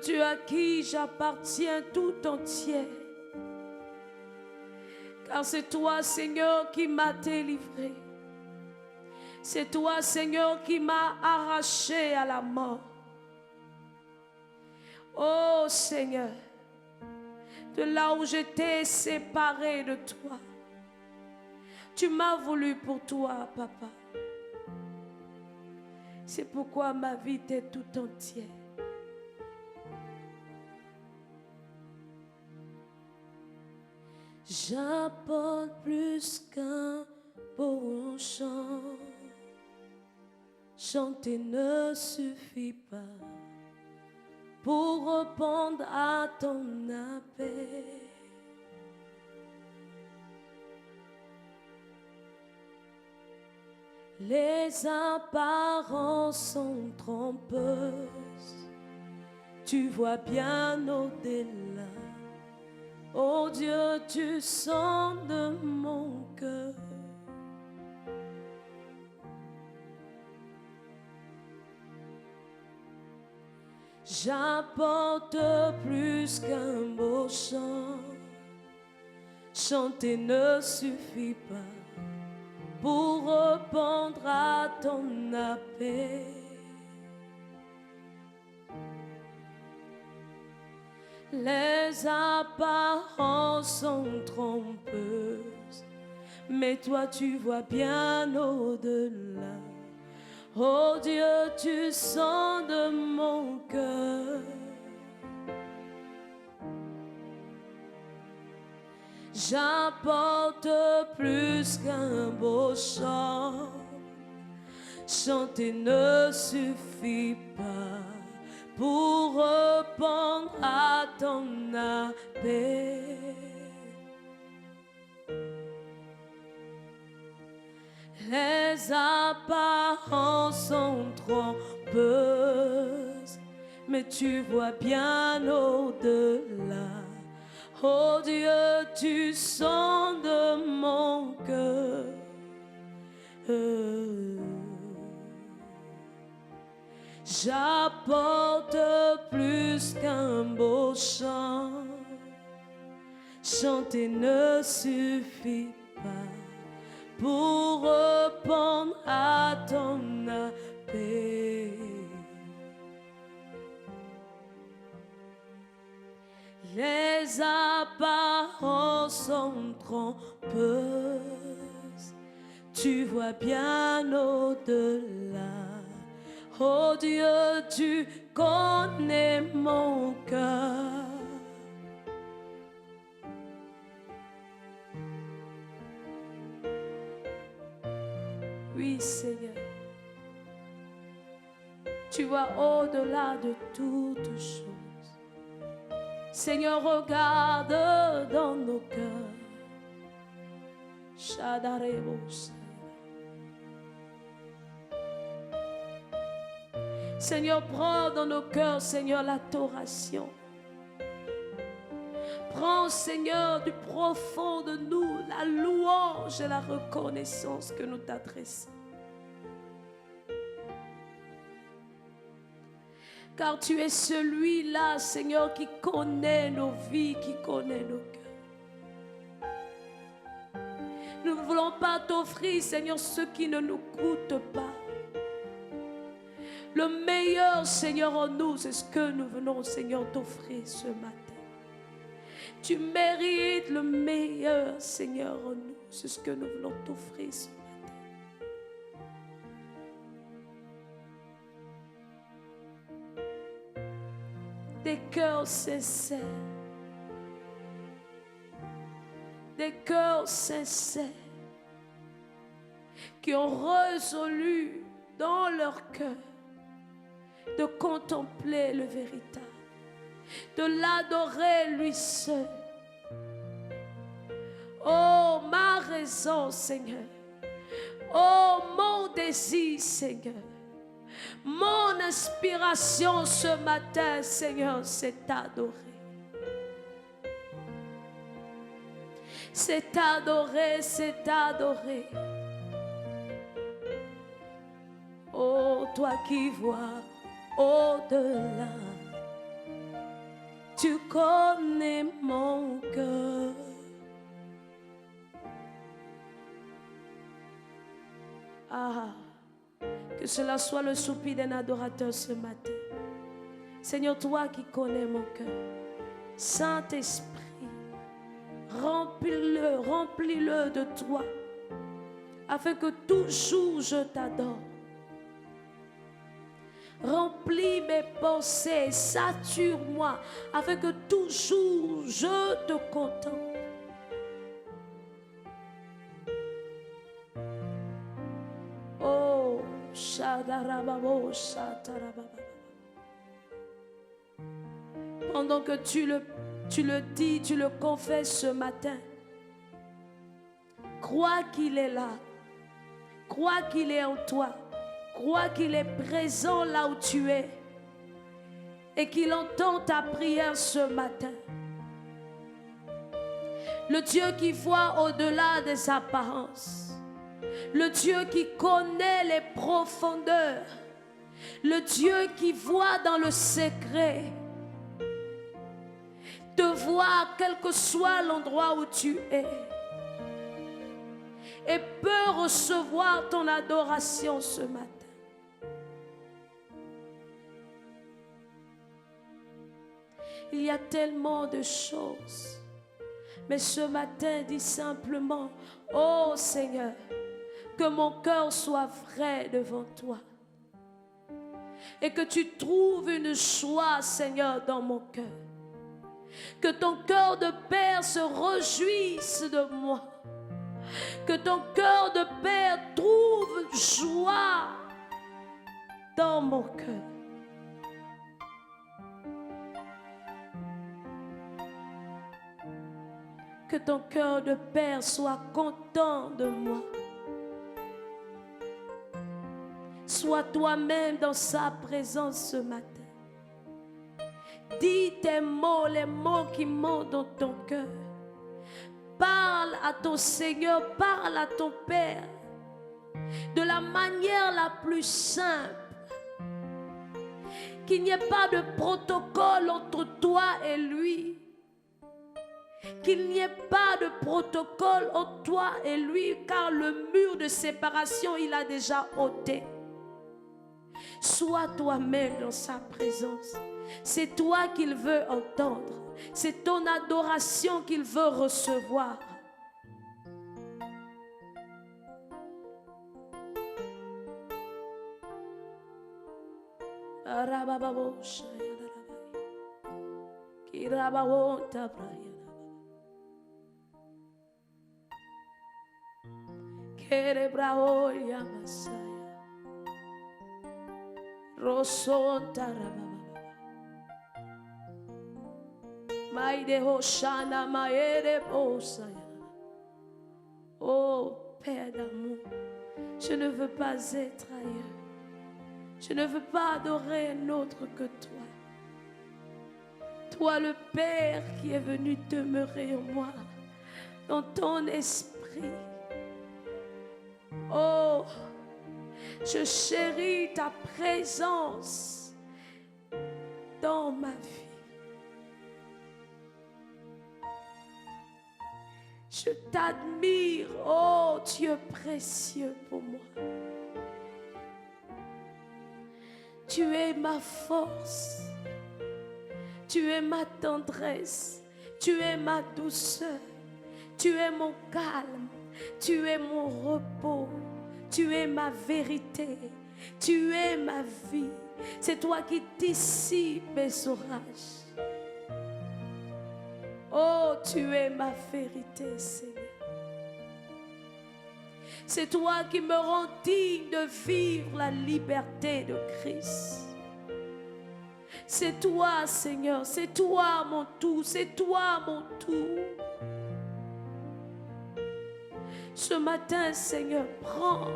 Dieu à qui j'appartiens tout entier. Car c'est toi, Seigneur, qui m'as délivré. C'est toi, Seigneur, qui m'as arraché à la mort. Oh Seigneur, de là où j'étais séparé de toi, tu m'as voulu pour toi, Papa. C'est pourquoi ma vie t'est tout entière. J'apporte plus qu'un beau chant. Chanter ne suffit pas pour répondre à ton appel. Les apparences sont trompeuses. Tu vois bien au-delà. Oh Dieu, tu sens de mon cœur. J'apporte plus qu'un beau chant. Chanter ne suffit pas pour répondre à ton appel. Les apparences sont trompeuses, mais toi tu vois bien au-delà. Oh Dieu, tu sens de mon cœur. J'apporte plus qu'un beau chant. Chanter ne suffit pas pour répondre à ton appel. Les apparences sont trompeuses, mais tu vois bien au-delà. Oh Dieu, tu sens de mon cœur. J'apporte plus qu'un beau chant. Chanter ne suffit pas pour répondre à ton appel. Les apparences sont trompeuses. Tu vois bien au-delà. Oh Dieu, tu connais mon cœur. Oui, Seigneur. Tu vois au-delà de toutes choses. Seigneur, regarde dans nos cœurs. Shadaremos. Seigneur, prends dans nos cœurs, Seigneur, l'adoration. Prends, Seigneur, du profond de nous la louange et la reconnaissance que nous t'adressons. Car tu es celui-là, Seigneur, qui connaît nos vies, qui connaît nos cœurs. Nous ne voulons pas t'offrir, Seigneur, ce qui ne nous coûte pas. Le meilleur, Seigneur, en nous, c'est ce que nous venons, Seigneur, t'offrir ce matin. Tu mérites le meilleur, Seigneur, en nous. C'est ce que nous voulons t'offrir ce matin. Des cœurs sincères. Des cœurs sincères qui ont résolu dans leur cœur de contempler le véritable, de l'adorer lui seul. Oh, ma raison, Seigneur. Oh, mon désir, Seigneur. Mon inspiration ce matin, Seigneur, c'est t'adorer. C'est t'adorer, c'est t'adorer. Oh, toi qui vois au-delà. Tu connais mon cœur. Ah, que cela soit le soupir d'un adorateur ce matin. Seigneur, toi qui connais mon cœur, Saint-Esprit, remplis-le de toi, afin que toujours je t'adore. Remplis mes pensées, sature-moi, afin que toujours je te contemple. Oh, Shadarababo, Shatarababa. Pendant que tu le dis, tu le confesses ce matin, crois qu'il est là, crois qu'il est en toi, crois qu'il est présent là où tu es et qu'il entend ta prière ce matin. Le Dieu qui voit au-delà des apparences, le Dieu qui connaît les profondeurs, le Dieu qui voit dans le secret, te voit quel que soit l'endroit où tu es et peut recevoir ton adoration ce matin. Il y a tellement de choses, mais ce matin, dis simplement: oh Seigneur, que mon cœur soit vrai devant toi et que tu trouves une joie, Seigneur, dans mon cœur. Que ton cœur de Père se réjouisse de moi. Que ton cœur de Père trouve joie dans mon cœur. Que ton cœur de Père soit content de moi. Sois toi-même dans sa présence ce matin. Dis tes mots, les mots qui montent dans ton cœur. Parle à ton Seigneur, parle à ton Père de la manière la plus simple. Qu'il n'y ait pas de protocole entre toi et lui. Qu'il n'y ait pas de protocole entre toi et lui, car le mur de séparation, il a déjà ôté. Sois toi-même dans sa présence. C'est toi qu'il veut entendre. C'est ton adoration qu'il veut recevoir. Oh Père d'amour, je ne veux pas être ailleurs. Je ne veux pas adorer un autre que toi. Toi le Père qui est venu demeurer en moi, dans ton esprit. Oh, je chéris ta présence dans ma vie. Je t'admire, oh Dieu précieux pour moi. Tu es ma force, tu es ma tendresse, tu es ma douceur, tu es mon calme, tu es mon repos, tu es ma vérité, tu es ma vie. C'est toi qui dissipes mes orages. Oh, tu es ma vérité, Seigneur. C'est toi qui me rends digne de vivre la liberté de Christ. C'est toi, Seigneur, c'est toi mon tout, c'est toi mon tout. Ce matin, Seigneur, prends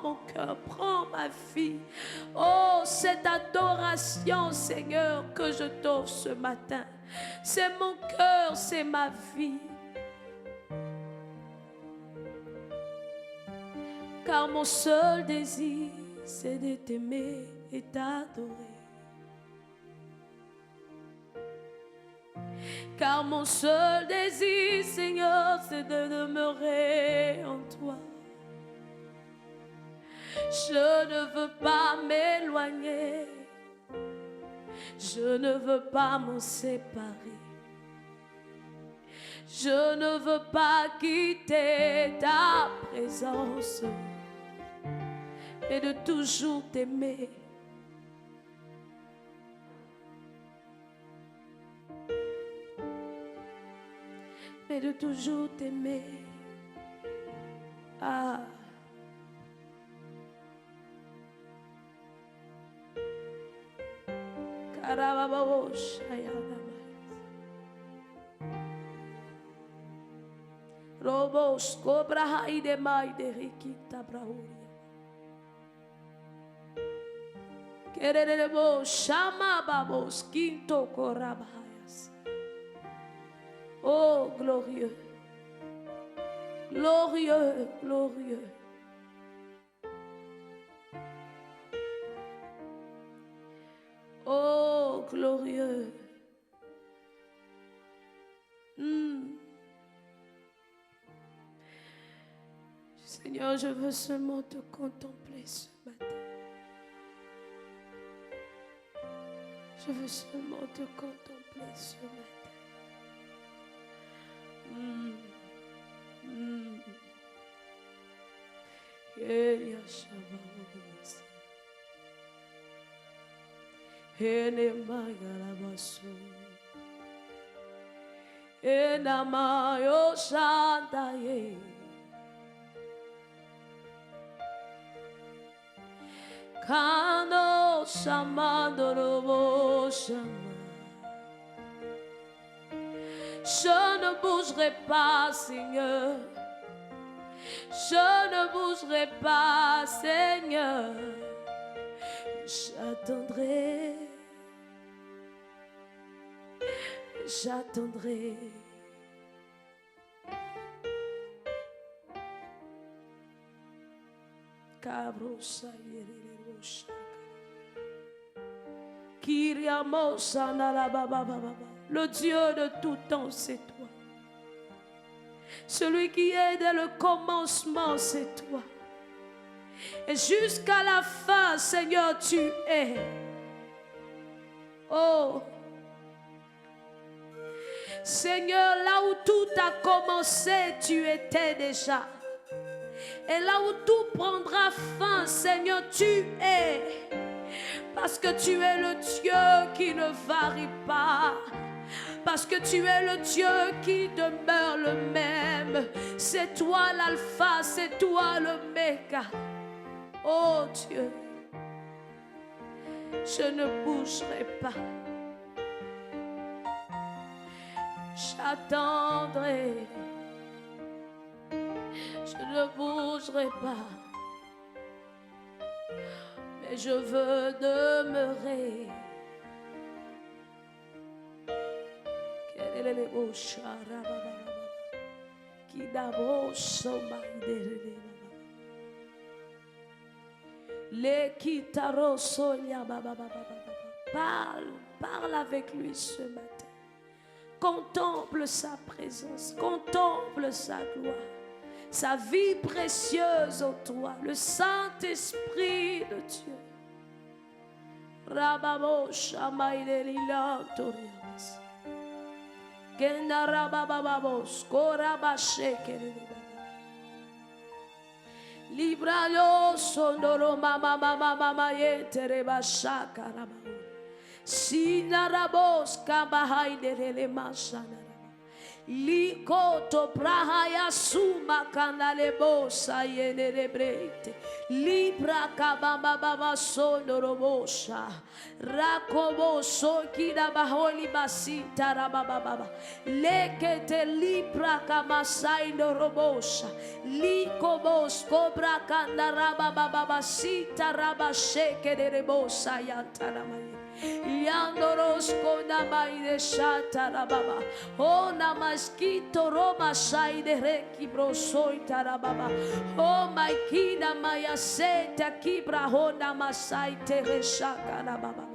mon cœur, prends ma vie. Oh, cette adoration, Seigneur, que je t'offre ce matin. C'est mon cœur, c'est ma vie. Car mon seul désir, c'est de t'aimer et t'adorer. car mon seul désir, Seigneur, c'est de demeurer en toi. Je ne veux pas m'éloigner, je ne veux pas m'en séparer, je ne veux pas quitter ta présence, mais de toujours t'aimer. Mais de toujours t'aimer. Ah. Karababos, Robos, cobra haide mai de riquita brauria. Quereremos chama babos, quinto corabaias. Oh, glorieux, glorieux, glorieux. Oh, glorieux. Seigneur, je veux seulement te contempler ce matin. Je veux seulement te contempler ce matin. Kano Shamandorobo Shama. Je ne bougerai pas, Seigneur. Je ne bougerai pas, Seigneur. J'attendrai. J'attendrai. Kabrosa yerere shaka. Kiriamosa narabababa. Le Dieu de tout temps, c'est toi. Celui qui est dès le commencement, c'est toi. Et jusqu'à la fin, Seigneur, tu es. Oh, Seigneur, là où tout a commencé, tu étais déjà. Et là où tout prendra fin, Seigneur, tu es. Parce que tu es le Dieu qui ne varie pas. Parce que tu es le Dieu qui demeure le même. C'est toi l'alpha, c'est toi l'oméga. Oh Dieu, je ne bougerai pas. J'attendrai. Je ne bougerai pas. Mais je veux demeurer. Parle avec lui ce matin. Contemple sa présence, contemple sa gloire, sa vie précieuse en toi, le Saint-Esprit de Dieu. Rababo Shamaïdelila Toriamas. Kenda Rabababos, Korabasheke. Libralo Sondoro Mama Mama Mama Yetereba Shakaraba. Sinarabos Kabahaidele Masana. Likoto Brahaya Suma Kanalebo Sayene Brete. Libra Kabamba Baba Sondorobosha. Rakobo Sokida Baholi Basita Rababa. Lekete Libra Kamasaindo Robosha. Likobos Cobra Kandaraba Baba Sita Rabasheke de Rebosa Yantaramaya. Yandoros konamai de shatarababa. O namaskito roma shai de reki brosoi tarababa. O maikina maya seta kibra honda masai tere shakarababa.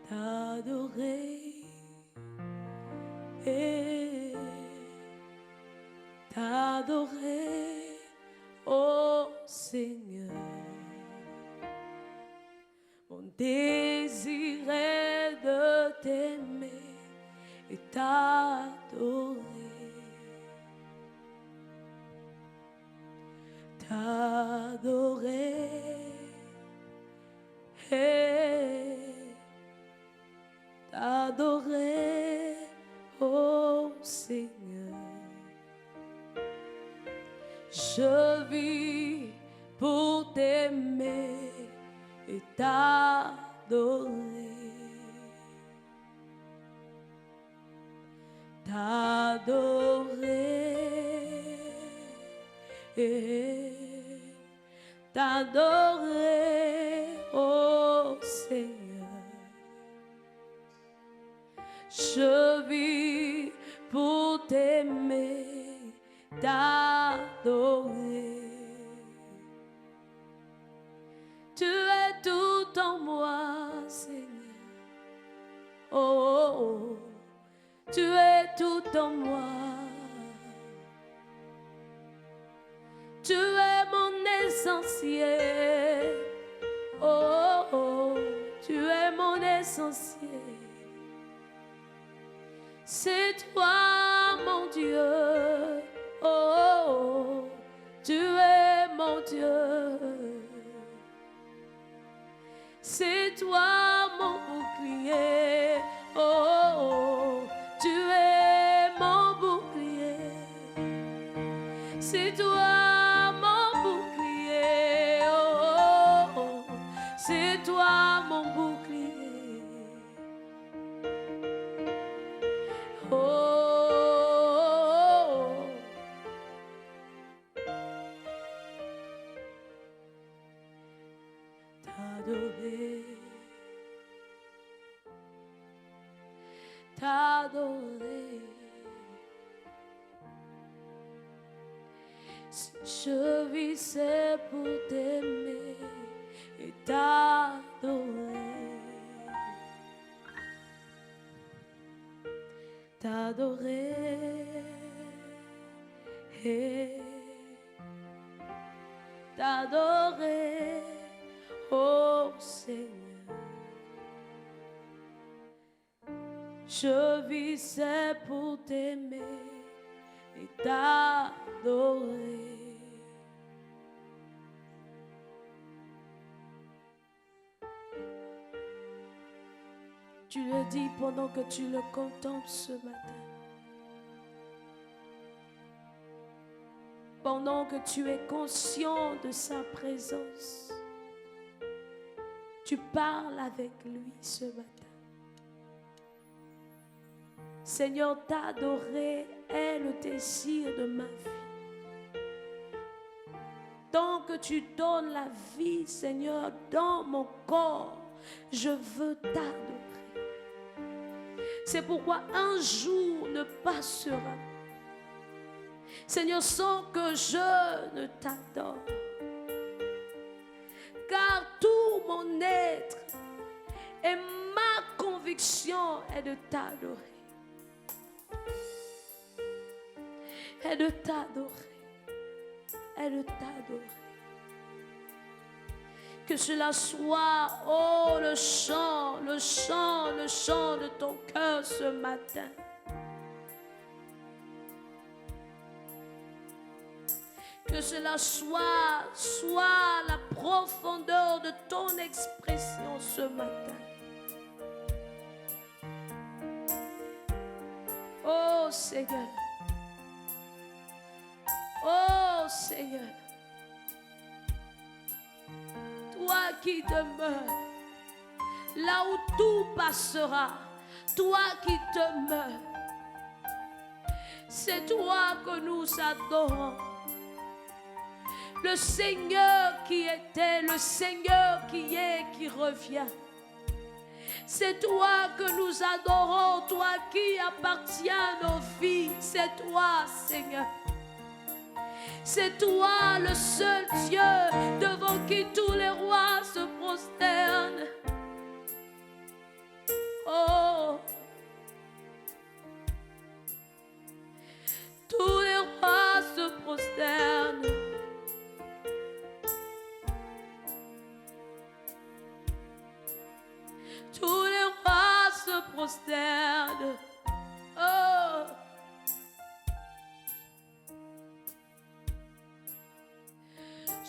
T'adorer, t'adorer, ô Seigneur. Mon désir est de t'aimer et t'adorer. T'adorer, t'adorer, ô Seigneur. Je vis pour t'aimer et t'adorer. T'adorer, ô Seigneur. Je vis pour t'aimer, t'adorer. Tu es tout en moi, Seigneur. Oh, oh, oh. Tu es tout en moi. Tu es mon essentiel. Oh, oh, oh. Tu es mon essentiel. C'est toi, mon Dieu. Oh, oh, oh. Tu es mon Dieu. C'est toi, mon bouclier. Oh, oh, oh. Tu es mon bouclier. C'est toi, mon bouclier. Oh, oh, oh. C'est toi, mon bouclier. Oh, oh, oh. T'adorer, t'adorer. Si je vivais pour t'aimer et t'adorer, t'adorer, t'adorer, oh Seigneur. Je vivais pour t'aimer et t'adorer. Tu le dis pendant que tu le contemples ce matin. Pendant que tu es conscient de sa présence, tu parles avec lui ce matin. Seigneur, t'adorer est le désir de ma vie. Tant que tu donnes la vie, Seigneur, dans mon corps, je veux t'adorer. C'est pourquoi un jour ne passera, Seigneur, sans que je ne t'adore. Car tout mon être et ma conviction est de t'adorer. Et de t'adorer. Et de t'adorer. Que cela soit, oh, le chant, le chant, le chant de ton cœur ce matin. Que cela soit la profondeur de ton expression ce matin. Oh Seigneur. Oh Seigneur. Toi qui demeures là où tout passera, toi qui demeures, c'est toi que nous adorons. Le Seigneur qui était, le Seigneur qui est, qui revient. C'est toi que nous adorons, toi qui appartiens à nos vies. C'est toi, Seigneur. C'est toi le seul Dieu devant qui tous les rois se prosternent. Oh, tous les rois se prosternent. Tous les rois se prosternent. Oh,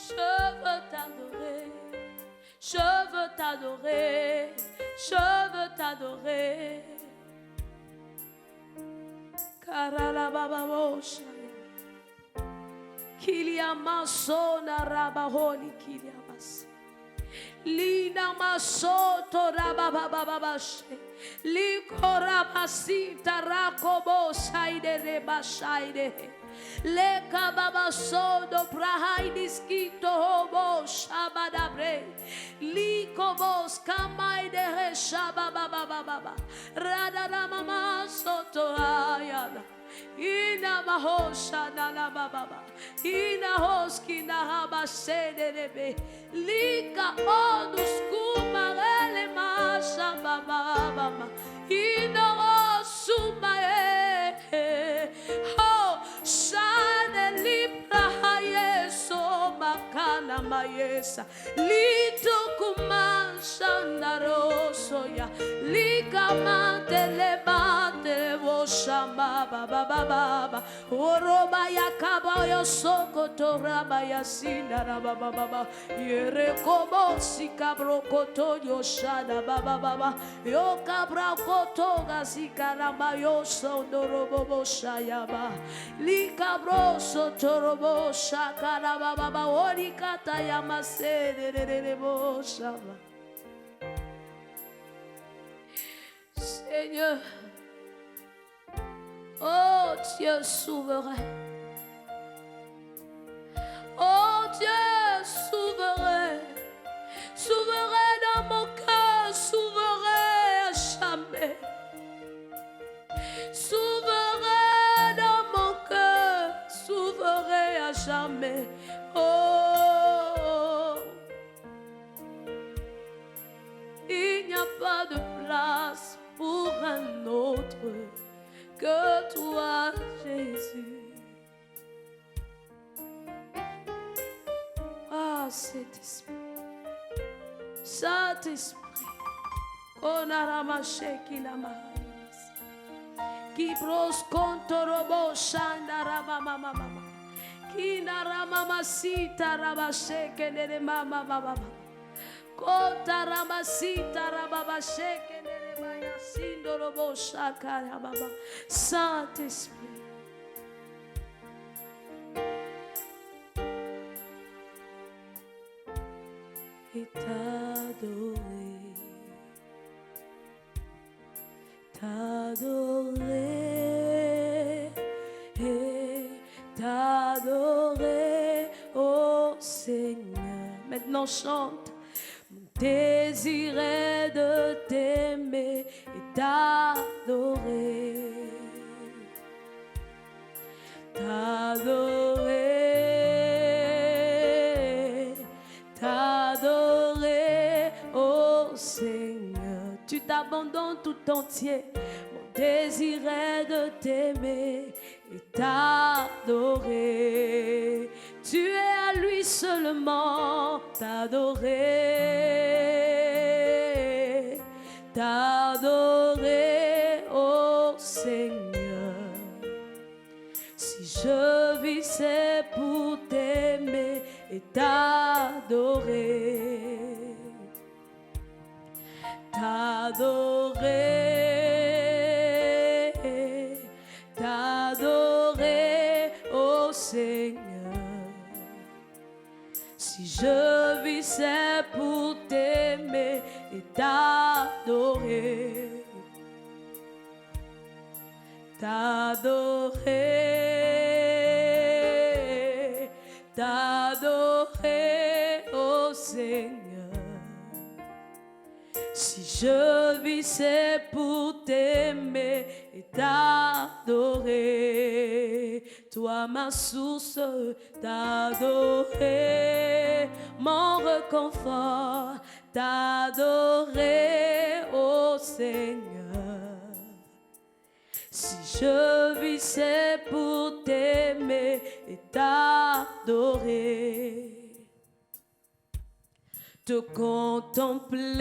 je veux t'adorer, je veux t'adorer, je veux t'adorer. Karalababosha, Kiliamasona rabaholi kiliamas. Lina masoto rababababashe. Likorabasita rakobo saide rebashaide. Leka baba sodo prahaidis kito hobo shabadabre. Liko bos kamaide he shabababababa. Radada mama soto ayana. Ina mahosha na la baba. Ina hoski na haba sede rebe. Lika odus kumarele masha baba baba. Ina osuma ho shane libra hayeso makana mayesa. Lito kumasha roso ya. Lika mantele mantele woshama baba baba. Oroba ya kaba yo soko toraba ya sinda baba baba. Yere kobo si kabro koto yo shada baba baba. Yo kabra koto gasi karama yo sondoro bobo shayaba. Li kabro sotorobo shakara baba baba. Ori kata yamase de bo shaba. Seigneur, oh Dieu souverain, oh Dieu souverain, souverain dans mon cœur, souverain à jamais, souverain dans mon cœur, souverain à jamais. Oh, il n'y a pas de place pour un autre que toi, Jésus. Ah, Saint-Esprit, Saint-Esprit, qu'on a ramassé qui l'a marré, qui pros contorobo chanda ramama mama, qui n'a ramama sita ramassé que ne mama mama. Kota ramasita rababashe kenere maya sindorobo shakara baba. Saint-Esprit, et t'adorer, t'adorer, et t'adorer, oh Seigneur. Maintenant chante. Désir est de t'aimer et t'adorer, t'adorer, t'adorer, oh Seigneur. Tu t'abandonnes tout entier. Mon désir est de t'aimer et t'adorer. Tu es à lui seulement, t'adorer, t'adorer, oh Seigneur. Si je vis, c'est pour t'aimer et t'adorer, t'adorer, t'adorer, oh Seigneur. Si je vis, c'est pour t'aimer et t'adorer, t'adorer, t'adorer, oh Seigneur. Si je vis, c'est pour t'aimer et t'adorer. toi ma source, t'adorer, mon réconfort, t'adorer, ô Seigneur. Si je vis, c'est pour t'aimer et t'adorer, te contempler,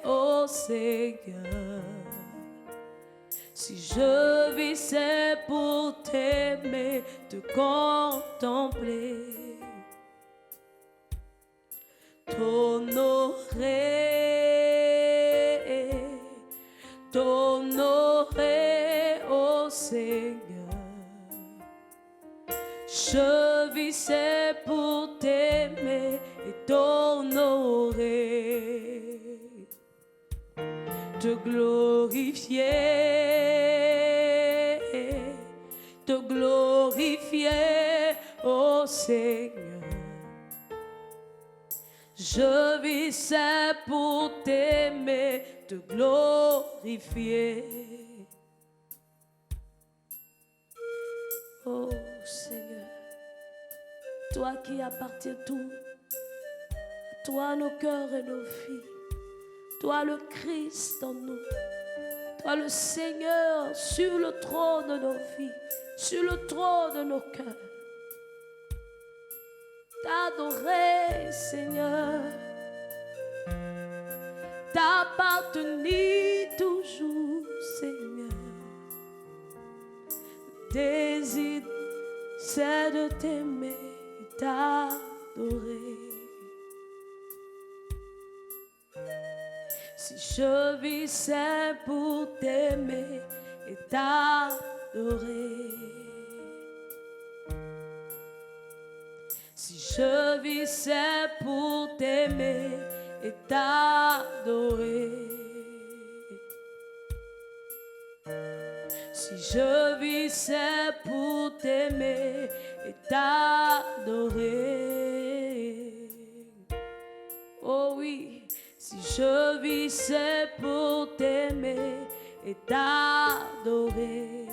ô Seigneur. Si je vis, c'est pour t'aimer, te contempler, t'honorer, ô Seigneur. Je vis, c'est pour t'aimer et t'honorer, te glorifier, ô Seigneur. Je vis, c'est pour t'aimer, te glorifier. Oh Seigneur, toi qui appartiens tout, toi nos cœurs et nos vies, toi le Christ en nous, toi le Seigneur sur le trône de nos vies, sur le trône de nos cœurs. T'adorer, Seigneur, t'appartenir toujours, Seigneur. Le désir, c'est de t'aimer et t'adorer. Si je vis, c'est pour t'aimer et t'adorer. Si je vis, c'est pour t'aimer et t'adorer. Si je vis, c'est pour t'aimer et t'adorer. Oh oui, si je vis, c'est pour t'aimer et t'adorer.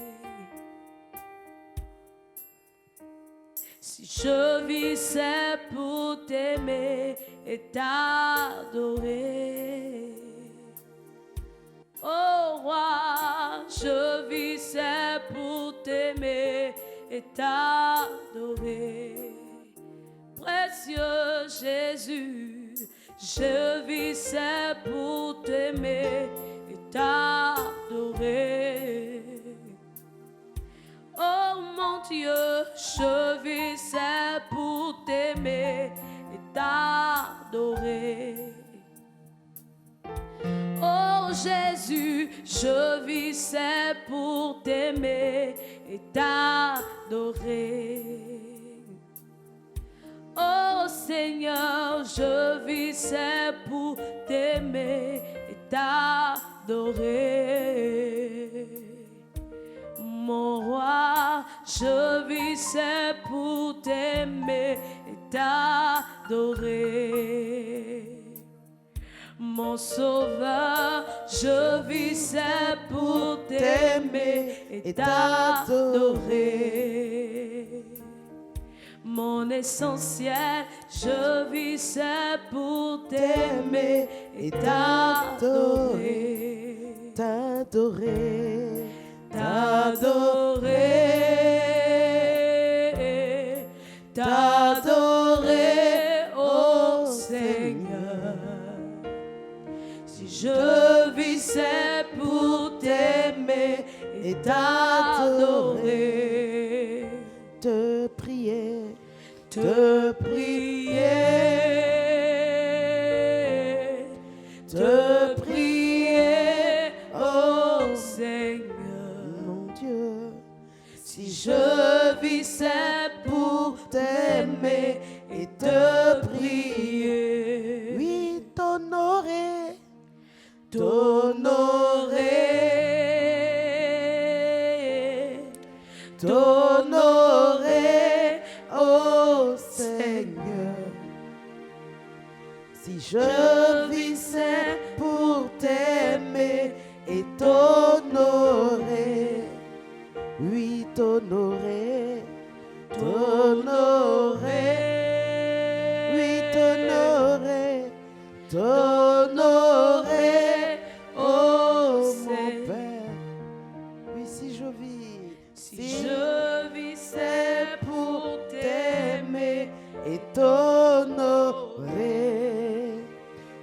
Si je vis, c'est pour t'aimer et t'adorer. Oh roi, je vis, c'est pour t'aimer et t'adorer. Précieux Jésus, je vis, c'est pour t'aimer et t'adorer. Oh mon Dieu, je vis, c'est pour t'aimer et t'adorer. Oh Jésus, je vis, c'est pour t'aimer et t'adorer. Oh Seigneur, je vis, c'est pour t'aimer et t'adorer. Mon roi, je vis, c'est pour t'aimer et t'adorer. Mon sauveur, je vis, c'est pour t'aimer et t'adorer. Mon essentiel, je vis, c'est pour t'aimer et t'adorer. T'adorer. T'adorer, t'adorer, ô Seigneur. Si je vis, c'est pour t'aimer et t'adorer. Te prier, Te prier, te prier, ô Seigneur. mon Dieu. Si je vis, c'est pour t'aimer et te prier. Oui, t'honorer, T'honorer, t'honorer, ô Seigneur. si je vis, c'est pour t'aimer et t'honorer, oui, t'honorer, t'honorer, oui, t'honorer, t'honorer, oh mon Père. Oui, si je vis, Si je vis, c'est pour t'aimer et t'honorer.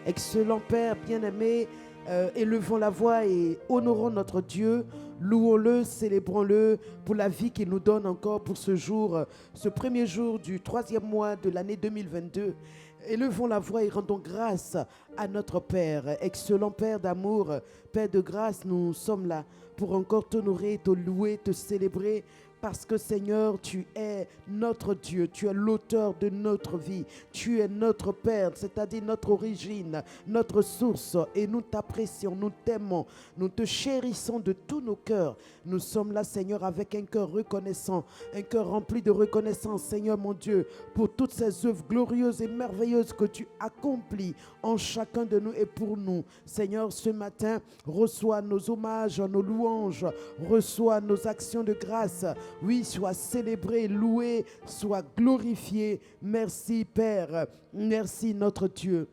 Excellent Père bien-aimé, élevons la voix et honorons notre Dieu. Louons-le, célébrons-le pour la vie qu'il nous donne encore pour ce jour, ce premier jour du 3e mois de l'année 2022. Élevons la voix et rendons grâce à notre Père. Excellent Père d'amour, Père de grâce, nous sommes là pour encore t'honorer, te louer, te célébrer. Parce que Seigneur, tu es notre Dieu, tu es l'auteur de notre vie, tu es notre Père, c'est-à-dire notre origine, notre source, et nous t'apprécions, nous t'aimons, nous te chérissons de tous nos cœurs. Nous sommes là, Seigneur, avec un cœur reconnaissant, un cœur rempli de reconnaissance, Seigneur mon Dieu, pour toutes ces œuvres glorieuses et merveilleuses que tu accomplis en chacun de nous et pour nous. Seigneur, ce matin, reçois nos hommages, nos louanges, reçois nos actions de grâce. Oui, sois célébré, loué, sois glorifié. Merci Père, merci notre Dieu.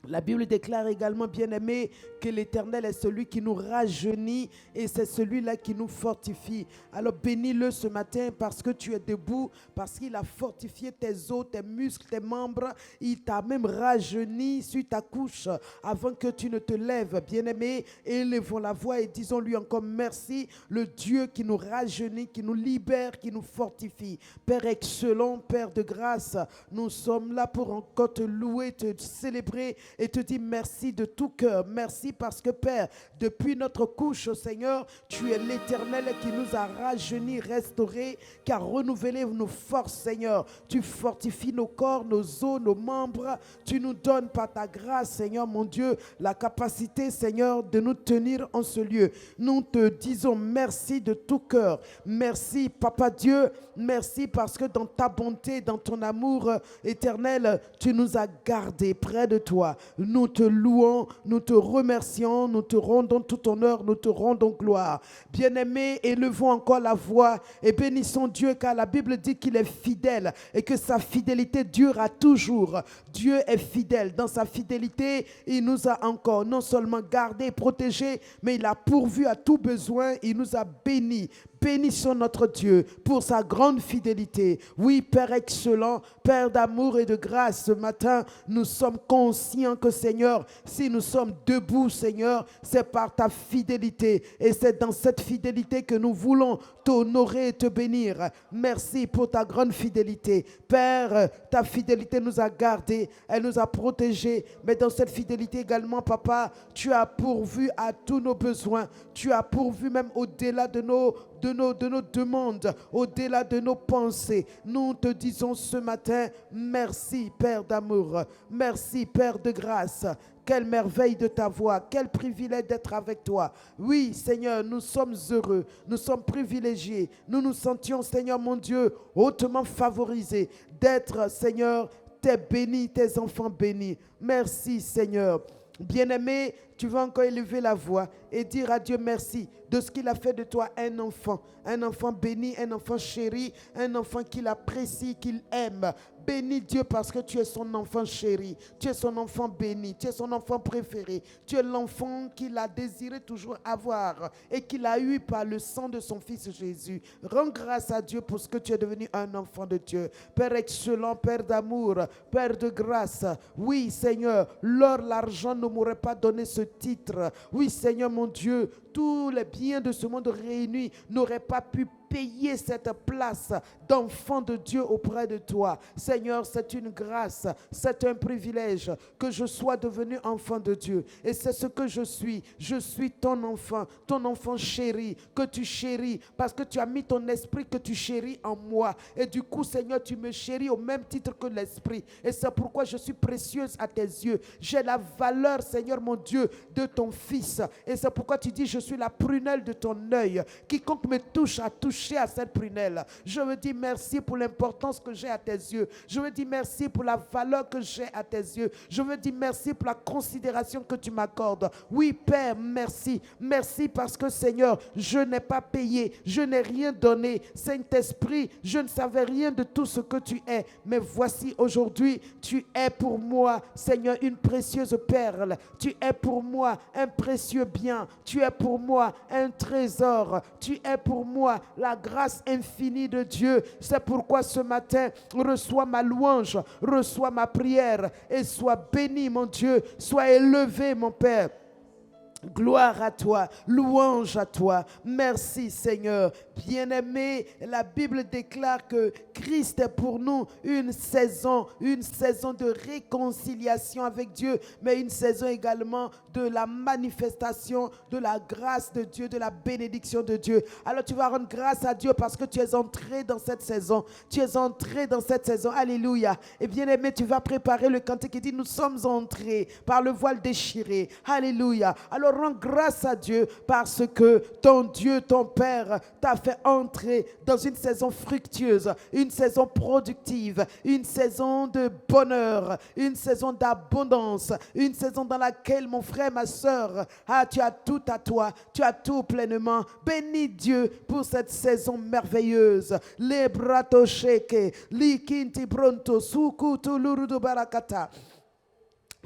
La Bible déclare également, bien-aimé, que l'Éternel est celui qui nous rajeunit et c'est celui-là qui nous fortifie. Alors bénis-le ce matin parce que tu es debout, parce qu'il a fortifié tes os, tes muscles, tes membres. Il t'a même rajeuni sur ta couche avant que tu ne te lèves. Bien-aimé, élevons la voix et disons-lui encore merci, le Dieu qui nous rajeunit, qui nous libère, qui nous fortifie. Père excellent, Père de grâce, nous sommes là pour encore te louer, te célébrer et te dire merci de tout cœur. Merci parce que Père, depuis notre couche, Seigneur, tu es l'Éternel qui nous a rajeunis, restaurés, qui a renouvelé nos forces, Seigneur. Tu fortifies nos corps, nos os, nos membres. Tu nous donnes par ta grâce, Seigneur, mon Dieu, la capacité, Seigneur, de nous tenir en ce lieu. Nous te disons merci de tout cœur. Merci, Papa Dieu. Merci parce que dans ta bonté, dans ton amour éternel, tu nous as gardés près de toi. Nous te louons, nous te remercions, nous te rendons tout honneur, nous te rendons gloire. Bien-aimés, élevons encore la voix et bénissons Dieu car la Bible dit qu'il est fidèle et que sa fidélité dure à toujours. Dieu est fidèle. Dans sa fidélité, il nous a encore non seulement gardés, protégés, mais il a pourvu à tout besoin, il nous a bénis. Bénissons notre Dieu pour sa grande fidélité. Oui, Père excellent, Père d'amour et de grâce, ce matin, nous sommes conscients que, Seigneur, si nous sommes debout, Seigneur, c'est par ta fidélité. Et c'est dans cette fidélité que nous voulons t'honorer et te bénir. Merci pour ta grande fidélité. Père, ta fidélité nous a gardés, elle nous a protégés. Mais dans cette fidélité également, Papa, tu as pourvu à tous nos besoins. Tu as pourvu même au-delà de nos demandes, au-delà de nos pensées. Nous te disons ce matin, merci Père d'amour, merci Père de grâce. Quelle merveille de ta voix, quel privilège d'être avec toi. Oui, Seigneur, nous sommes heureux, nous sommes privilégiés. Nous nous sentions, Seigneur mon Dieu, hautement favorisés d'être, Seigneur, tes bénis, tes enfants bénis. Merci, Seigneur. Bien-aimé, tu vas encore élever la voix et dire à Dieu merci de ce qu'il a fait de toi un enfant béni, un enfant chéri, un enfant qu'il apprécie, qu'il aime. Bénis Dieu parce que tu es son enfant chéri, tu es son enfant béni, tu es son enfant préféré, tu es l'enfant qu'il a désiré toujours avoir et qu'il a eu par le sang de son fils Jésus. Rends grâce à Dieu pour ce que tu es devenu un enfant de Dieu. Père excellent, Père d'amour, Père de grâce. Oui, Seigneur, l'or, l'argent ne m'aurait pas donné ce titre. Oui, Seigneur mon Dieu, tous les biens de ce monde réunis n'auraient pas pu payer cette place d'enfant de Dieu auprès de toi. Seigneur, c'est une grâce, c'est un privilège que je sois devenu enfant de Dieu. Et c'est ce que je suis. Je suis ton enfant chéri, que tu chéris, parce que tu as mis ton esprit que tu chéris en moi. Et du coup, Seigneur, tu me chéris au même titre que l'esprit. Et c'est pourquoi je suis précieuse à tes yeux. J'ai la valeur, Seigneur mon Dieu, de ton Fils. Et c'est pourquoi tu dis, je suis la prunelle de ton œil. Quiconque me touche a touché à cette prunelle. Je me dis merci pour l'importance que j'ai à tes yeux. Je me dis merci pour la valeur que j'ai à tes yeux. Je me dis merci pour la considération que tu m'accordes. Oui, Père, merci. Merci parce que, Seigneur, je n'ai pas payé. Je n'ai rien donné. Saint-Esprit, je ne savais rien de tout ce que tu es. Mais voici aujourd'hui, tu es pour moi, Seigneur, une précieuse perle. Tu es pour moi un précieux bien. Tu es pour moi un trésor. Tu es pour moi la grâce infinie de Dieu. C'est pourquoi ce matin, reçois ma louange, reçois ma prière et sois béni, mon Dieu. Sois élevé, mon Père. Gloire à toi, louange à toi. Merci Seigneur. Bien-aimé, la Bible déclare que Christ est pour nous une saison de réconciliation avec Dieu, mais une saison également de la manifestation de la grâce de Dieu, de la bénédiction de Dieu. Alors tu vas rendre grâce à Dieu parce que tu es entré dans cette saison. Tu es entré dans cette saison. Alléluia. Et bien-aimé, tu vas préparer le cantique qui dit nous sommes entrés par le voile déchiré. Alléluia. Alors rends grâce à Dieu parce que ton Dieu, ton Père, t'a fait entrer dans une saison fructueuse, une saison productive, une saison de bonheur, une saison d'abondance, une saison dans laquelle, mon frère, ma soeur, tu as tout à toi, tu as tout pleinement. Bénis Dieu pour cette saison merveilleuse. Les brato sheke, li kinti pronto, sukutu lurudu barakata.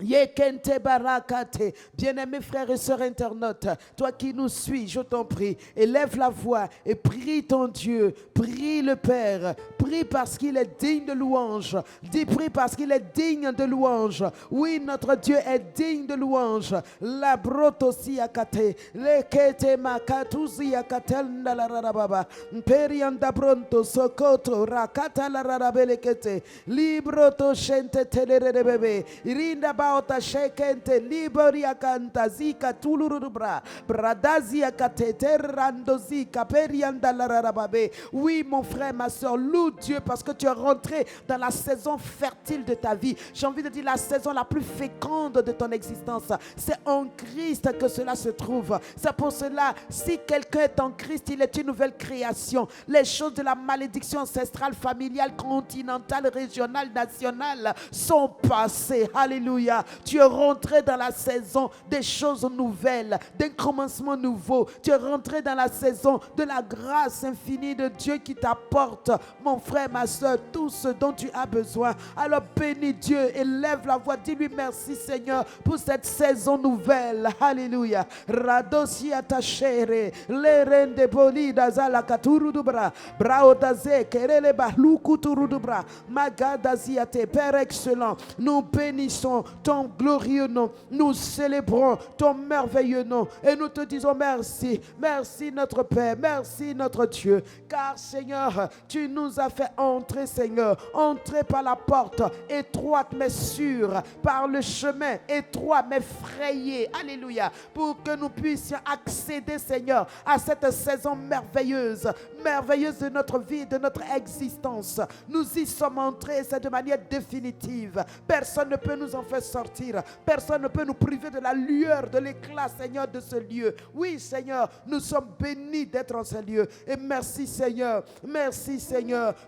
Yekente barakate. Bien-aimés frères et sœurs internautes, toi qui nous suis, je t'en prie, élève la voix et prie ton Dieu, prie le Père, prie parce qu'il est digne de louange. Dis prie parce qu'il est digne de louange. Oui, notre Dieu est digne de louange. La brotosi akate, lekete makatuzi akatel ndalarababa, perianda bronto sokoto rakata la rabelekete, libroto shente telere bebe, irinda ba ota shekente liboria kanta zika tulurubra bradazia katete randozika perianda la rarababe. Oui mon frère, ma soeur, loue Dieu parce que tu es rentré dans la saison fertile de ta vie. J'ai envie de dire la saison la plus féconde de ton existence. C'est en Christ que cela se trouve. C'est pour cela, si quelqu'un est en Christ, il est une nouvelle création. Les choses de la malédiction ancestrale, familiale, continentale, régionale, nationale sont passées. Alléluia. Tu es rentré dans la saison des choses nouvelles, d'un commencement nouveau. Tu es rentré dans la saison de la grâce infinie de Dieu qui t'apporte, mon frère, ma soeur, tout ce dont tu as besoin. Alors bénis Dieu, élève la voix, dis-lui merci Seigneur pour cette saison nouvelle. Alléluia. Radosi atachere, le rende bolida zala katurudubra, braodaze kerele bahlukuturudubra, magadaziate, Père excellent, nous bénissons ton glorieux nom, nous célébrons ton merveilleux nom et nous te disons merci, merci notre Père, merci notre Dieu, car Seigneur, tu nous as fait entrer Seigneur, entrer par la porte étroite mais sûre, par le chemin étroit mais frayé, alléluia, pour que nous puissions accéder Seigneur à cette saison merveilleuse, merveilleuse de notre vie, de notre existence. Nous y sommes entrés, c'est de manière définitive, personne ne peut nous en faire sortir. Personne ne peut nous priver de la lueur, de l'éclat, Seigneur, de ce lieu. Oui, Seigneur, nous sommes bénis d'être en ce lieu. Et merci, Seigneur,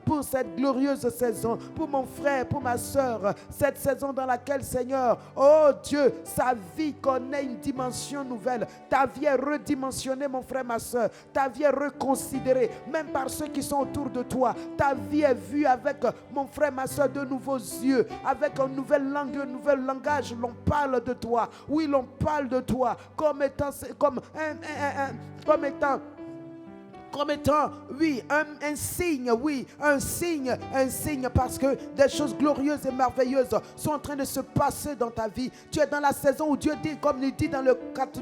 pour cette glorieuse saison, pour mon frère, pour ma soeur, cette saison dans laquelle, Seigneur, oh Dieu, sa vie connaît une dimension nouvelle. Ta vie est redimensionnée, mon frère, ma soeur. Ta vie est reconsidérée, même par ceux qui sont autour de toi. Ta vie est vue avec, mon frère, ma soeur, de nouveaux yeux, avec une nouvelle langue, un nouvel langage. L'on parle de toi. Oui, l'on parle de toi comme étant oui, un signe, parce que des choses glorieuses et merveilleuses sont en train de se passer dans ta vie. Tu es dans la saison où Dieu dit, comme il dit dans le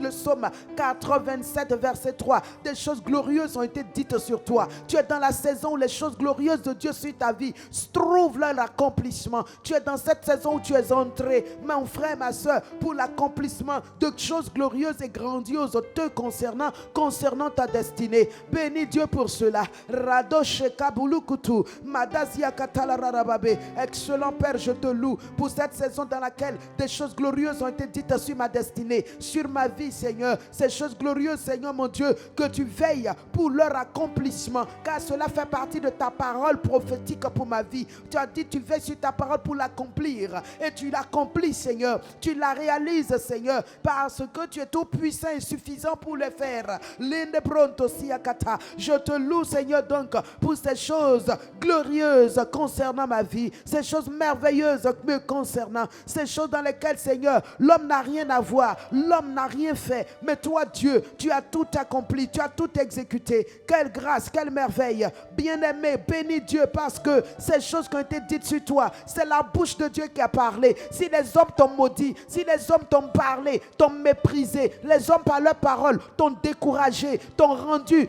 psaume 87, verset 3, des choses glorieuses ont été dites sur toi. Tu es dans la saison où les choses glorieuses de Dieu sur ta vie trouvent leur accomplissement. Tu es dans cette saison où tu es entré, mon frère, ma soeur, pour l'accomplissement de choses glorieuses et grandioses te concernant ta destinée. Béni Bénis Dieu pour cela. Radoshe Kabulukutu, Madazia Katalararababe. Excellent Père, je te loue pour cette saison dans laquelle des choses glorieuses ont été dites sur ma destinée, sur ma vie, Seigneur. Ces choses glorieuses, Seigneur mon Dieu, que tu veilles pour leur accomplissement, car cela fait partie de ta parole prophétique pour ma vie. Tu as dit, tu veilles sur ta parole pour l'accomplir, et tu l'accomplis, Seigneur. Tu la réalises, Seigneur, parce que tu es tout puissant et suffisant pour le faire. Je te loue, Seigneur, donc pour ces choses glorieuses concernant ma vie, ces choses merveilleuses me concernant, ces choses dans lesquelles, Seigneur, l'homme n'a rien à voir, l'homme n'a rien fait, mais toi, Dieu, tu as tout accompli, tu as tout exécuté. Quelle grâce, quelle merveille. Bien-aimé, bénis Dieu, parce que ces choses qui ont été dites sur toi, c'est la bouche de Dieu qui a parlé. Si les hommes t'ont maudit, si les hommes t'ont parlé, t'ont méprisé, les hommes par leurs paroles t'ont découragé, t'ont rendu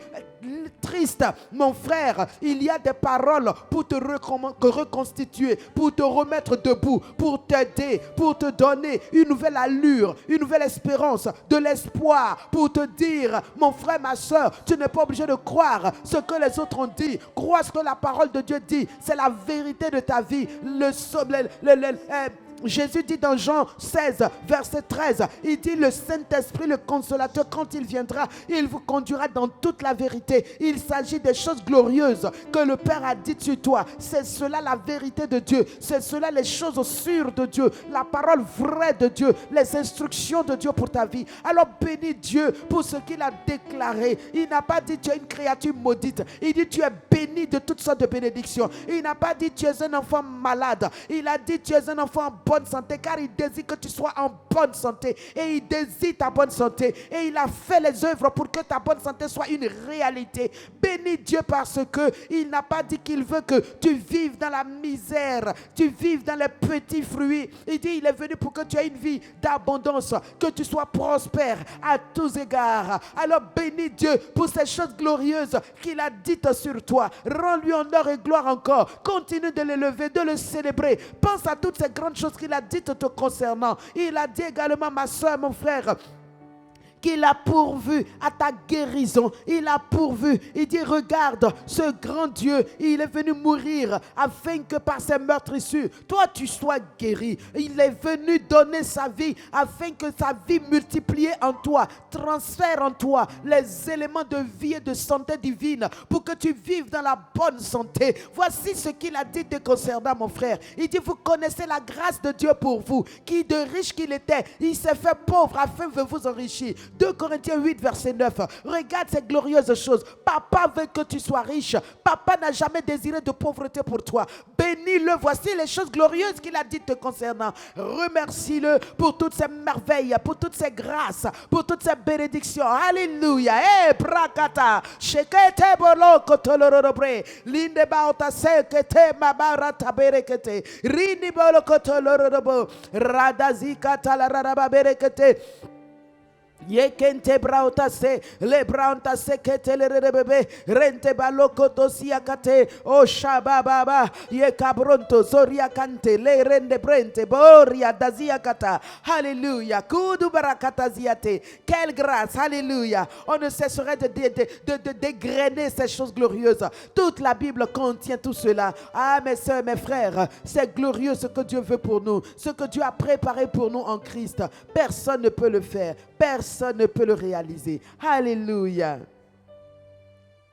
triste, mon frère, il y a des paroles pour te reconstituer, pour te remettre debout, pour t'aider, pour te donner une nouvelle allure, une nouvelle espérance, de l'espoir, pour te dire, mon frère, ma soeur, tu n'es pas obligé de croire ce que les autres ont dit. Crois ce que la parole de Dieu dit, c'est la vérité de ta vie. Jésus dit dans Jean 16, verset 13, il dit, le Saint-Esprit, le Consolateur, quand il viendra, il vous conduira dans toute la vérité. Il s'agit des choses glorieuses que le Père a dites sur toi. C'est cela la vérité de Dieu. C'est cela les choses sûres de Dieu, la parole vraie de Dieu, les instructions de Dieu pour ta vie. Alors bénis Dieu pour ce qu'il a déclaré. Il n'a pas dit tu es une créature maudite. Il dit tu es béni de toutes sortes de bénédictions. Il n'a pas dit tu es un enfant malade. Il a dit tu es un enfant en bonne santé, car il désire que tu sois en bonne santé, et il désire ta bonne santé, et il a fait les œuvres pour que ta bonne santé soit une réalité. Bénis Dieu parce que il n'a pas dit qu'il veut que tu vives dans la misère, tu vives dans les petits fruits. Il dit il est venu pour que tu aies une vie d'abondance, que tu sois prospère à tous égards. Alors bénis Dieu pour ces choses glorieuses qu'il a dites sur toi. Rends-lui honneur et gloire encore. Continue de l'élever, de le célébrer. Pense à toutes ces grandes choses qu'il a dites te concernant. Il a dit également, ma soeur, mon frère, qu'il a pourvu à ta guérison. Il a pourvu. Il dit, regarde, ce grand Dieu, il est venu mourir afin que par ses meurtrissures, toi tu sois guéri. Il est venu donner sa vie afin que sa vie multipliée en toi, transfère en toi les éléments de vie et de santé divine pour que tu vives dans la bonne santé. Voici ce qu'il a dit te concernant, mon frère. Il dit, vous connaissez la grâce de Dieu pour vous, qui de riche qu'il était, il s'est fait pauvre afin de vous enrichir. 2 Corinthiens 8, verset 9. Regarde ces glorieuses choses. Papa veut que tu sois riche. Papa n'a jamais désiré de pauvreté pour toi. Bénis-le. Voici les choses glorieuses qu'il a dites te concernant. Remercie-le pour toutes ces merveilles, pour toutes ces grâces, pour toutes ces bénédictions. Alléluia. Prakata. Shekete bolo kotolorobre. Linde baota sekete mabarata berekete. Rini bolo kotolorobo. Radazika talaraba berekete. Yekente brautase le brautase kete le rebebe rente baloko dosia kate o shababa ye kabronto zoria kante le rende brente boria dazia kata. Alléluia. Kudu barakata ziate. Quelle grâce. Alléluia. On ne cesserait de dégrainer ces choses glorieuses. Toute la Bible contient tout cela. Ah, mes soeurs, mes frères, c'est glorieux ce que Dieu veut pour nous, ce que Dieu a préparé pour nous en Christ. Personne ne peut le faire. Personne ne peut le réaliser. Alléluia.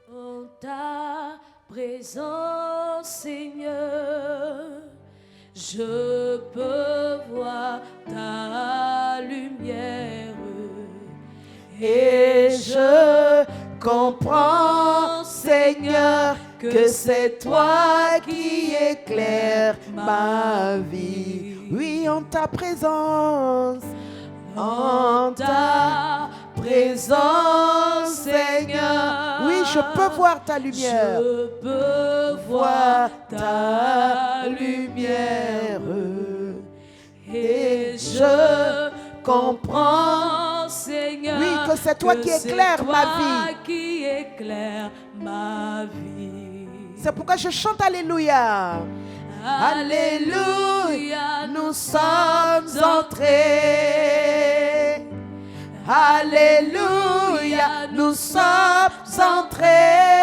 En ta présence, Seigneur, je peux voir ta lumière Et je comprends, Seigneur, que c'est toi qui éclaires ma vie. Oui, en ta présence. En ta présence, Seigneur, oui, je peux voir ta lumière. Je peux voir ta lumière. Et je comprends, Seigneur, oui, que c'est toi qui éclaires ma vie. Qui éclaire ma vie. C'est pourquoi je chante Alléluia. Alléluia, nous sommes entrés. Alléluia, nous sommes entrés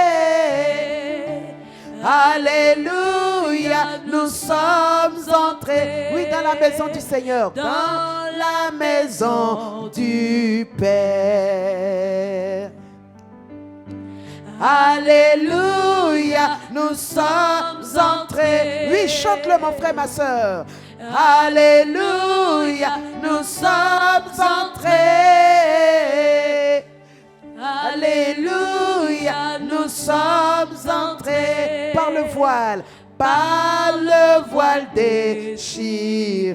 Alléluia, nous sommes entrés, oui, dans la maison du Seigneur, dans la maison du Père. Alléluia, nous sommes entrés. Oui, chante-le mon frère, ma soeur. Alléluia, nous sommes entrés. Alléluia, nous sommes entrés par le voile déchiré.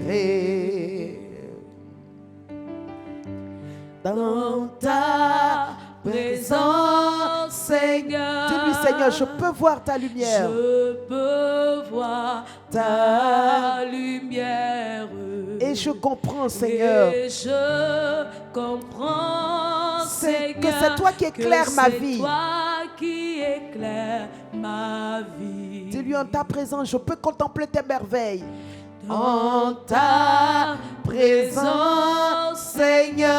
Dans ta présence, Seigneur. Dis-lui, Seigneur, je peux voir ta lumière. Je peux voir ta lumière. Et je comprends, Seigneur. Et je comprends, Seigneur, que c'est toi qui éclaires ma vie. C'est toi qui éclaires ma vie. Dis-lui, en ta présence, je peux contempler tes merveilles. En ta présence, Seigneur,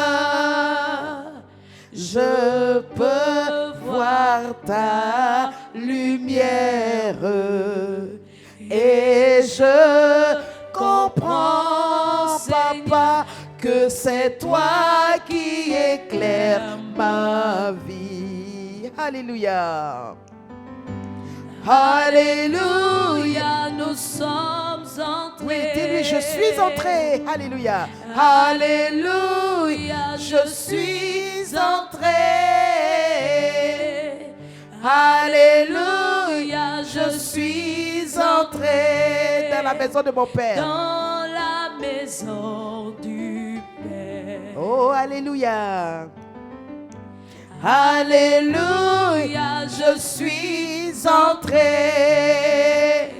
je peux voir ta lumière. Et je comprends, Papa, que c'est toi qui éclaires ma vie. Alléluia. Alléluia. Nous sommes entrés. Oui, dis-lui, je suis entré. Alléluia. Alléluia, je suis entré. Alléluia, je suis entré dans la maison de mon Père. Dans la maison du Père. Oh, alléluia. Alléluia, je suis entré.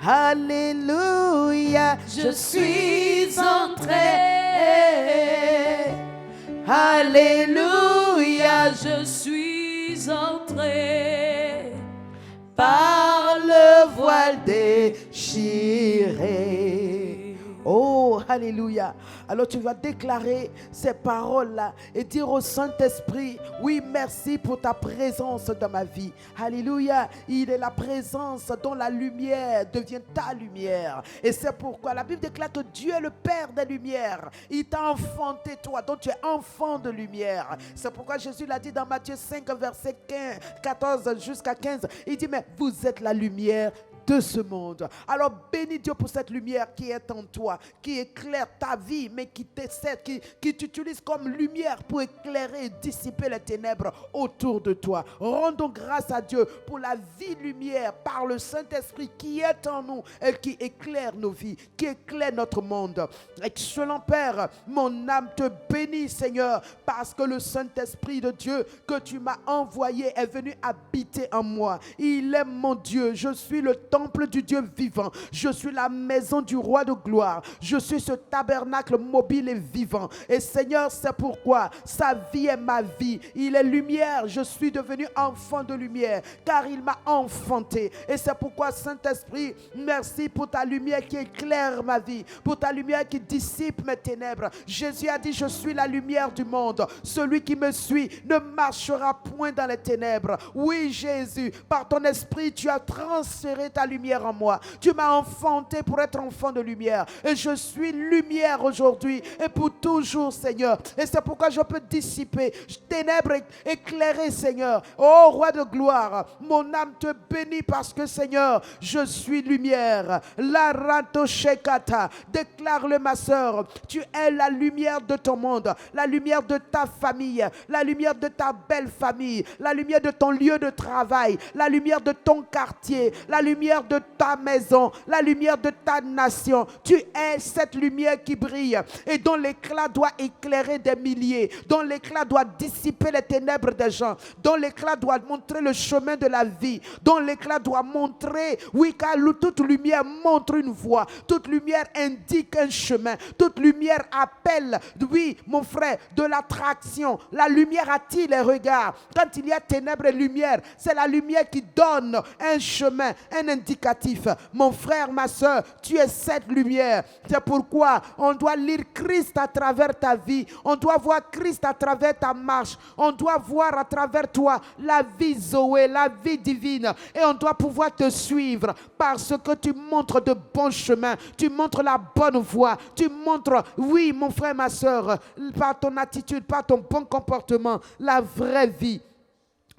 Alléluia, je suis entré. Alléluia, je suis entré par le voile déchiré. Oh, alléluia. Alors tu vas déclarer ces paroles-là et dire au Saint-Esprit, oui, merci pour ta présence dans ma vie. Alléluia. Il est la présence dont la lumière devient ta lumière. Et c'est pourquoi la Bible déclare que Dieu est le Père des lumières. Il t'a enfanté toi, donc tu es enfant de lumière. C'est pourquoi Jésus l'a dit dans Matthieu 5, verset 14 jusqu'à 15. Il dit, mais vous êtes la lumière de ce monde. Alors bénis Dieu pour cette lumière qui est en toi, qui éclaire ta vie, mais qui t'utilise comme lumière pour éclairer et dissiper les ténèbres autour de toi. Rendons grâce à Dieu pour la vie lumière par le Saint-Esprit qui est en nous et qui éclaire nos vies, qui éclaire notre monde. Excellent Père, mon âme te bénit, Seigneur, parce que le Saint-Esprit de Dieu que tu m'as envoyé est venu habiter en moi. Il est mon Dieu. Je suis le temple du Dieu vivant. Je suis la maison du roi de gloire. Je suis ce tabernacle mobile et vivant. Et Seigneur, c'est pourquoi sa vie est ma vie. Il est lumière. Je suis devenu enfant de lumière, car il m'a enfanté. Et c'est pourquoi, Saint-Esprit, merci pour ta lumière qui éclaire ma vie, pour ta lumière qui dissipe mes ténèbres. Jésus a dit, je suis la lumière du monde. Celui qui me suit ne marchera point dans les ténèbres. Oui, Jésus, par ton esprit, tu as transféré ta lumière en moi. Tu m'as enfanté pour être enfant de lumière. Et je suis lumière aujourd'hui et pour toujours, Seigneur. Et c'est pourquoi je peux dissiper ténèbres éclairer, Seigneur. Oh, roi de gloire, mon âme te bénit parce que, Seigneur, je suis lumière. La rato shekata. Déclare-le, ma soeur. Tu es la lumière de ton monde, la lumière de ta famille, la lumière de ta belle famille, la lumière de ton lieu de travail, la lumière de ton quartier, la lumière de ta maison, la lumière de ta nation. Tu es cette lumière qui brille et dont l'éclat doit éclairer des milliers, dont l'éclat doit dissiper les ténèbres des gens, dont l'éclat doit montrer le chemin de la vie, dont l'éclat doit montrer, oui, car toute lumière montre une voie, toute lumière indique un chemin, toute lumière appelle, oui, mon frère, de l'attraction. La lumière attire les regards. Quand il y a ténèbres et lumière, c'est la lumière qui donne un chemin, un indicatif. Mon frère, ma soeur, tu es cette lumière. C'est pourquoi on doit lire Christ à travers ta vie. On doit voir Christ à travers ta marche. On doit voir à travers toi la vie Zoé, la vie divine. Et on doit pouvoir te suivre parce que tu montres de bons chemins. Tu montres la bonne voie. Tu montres, oui, mon frère, ma soeur, par ton attitude, par ton bon comportement, la vraie vie.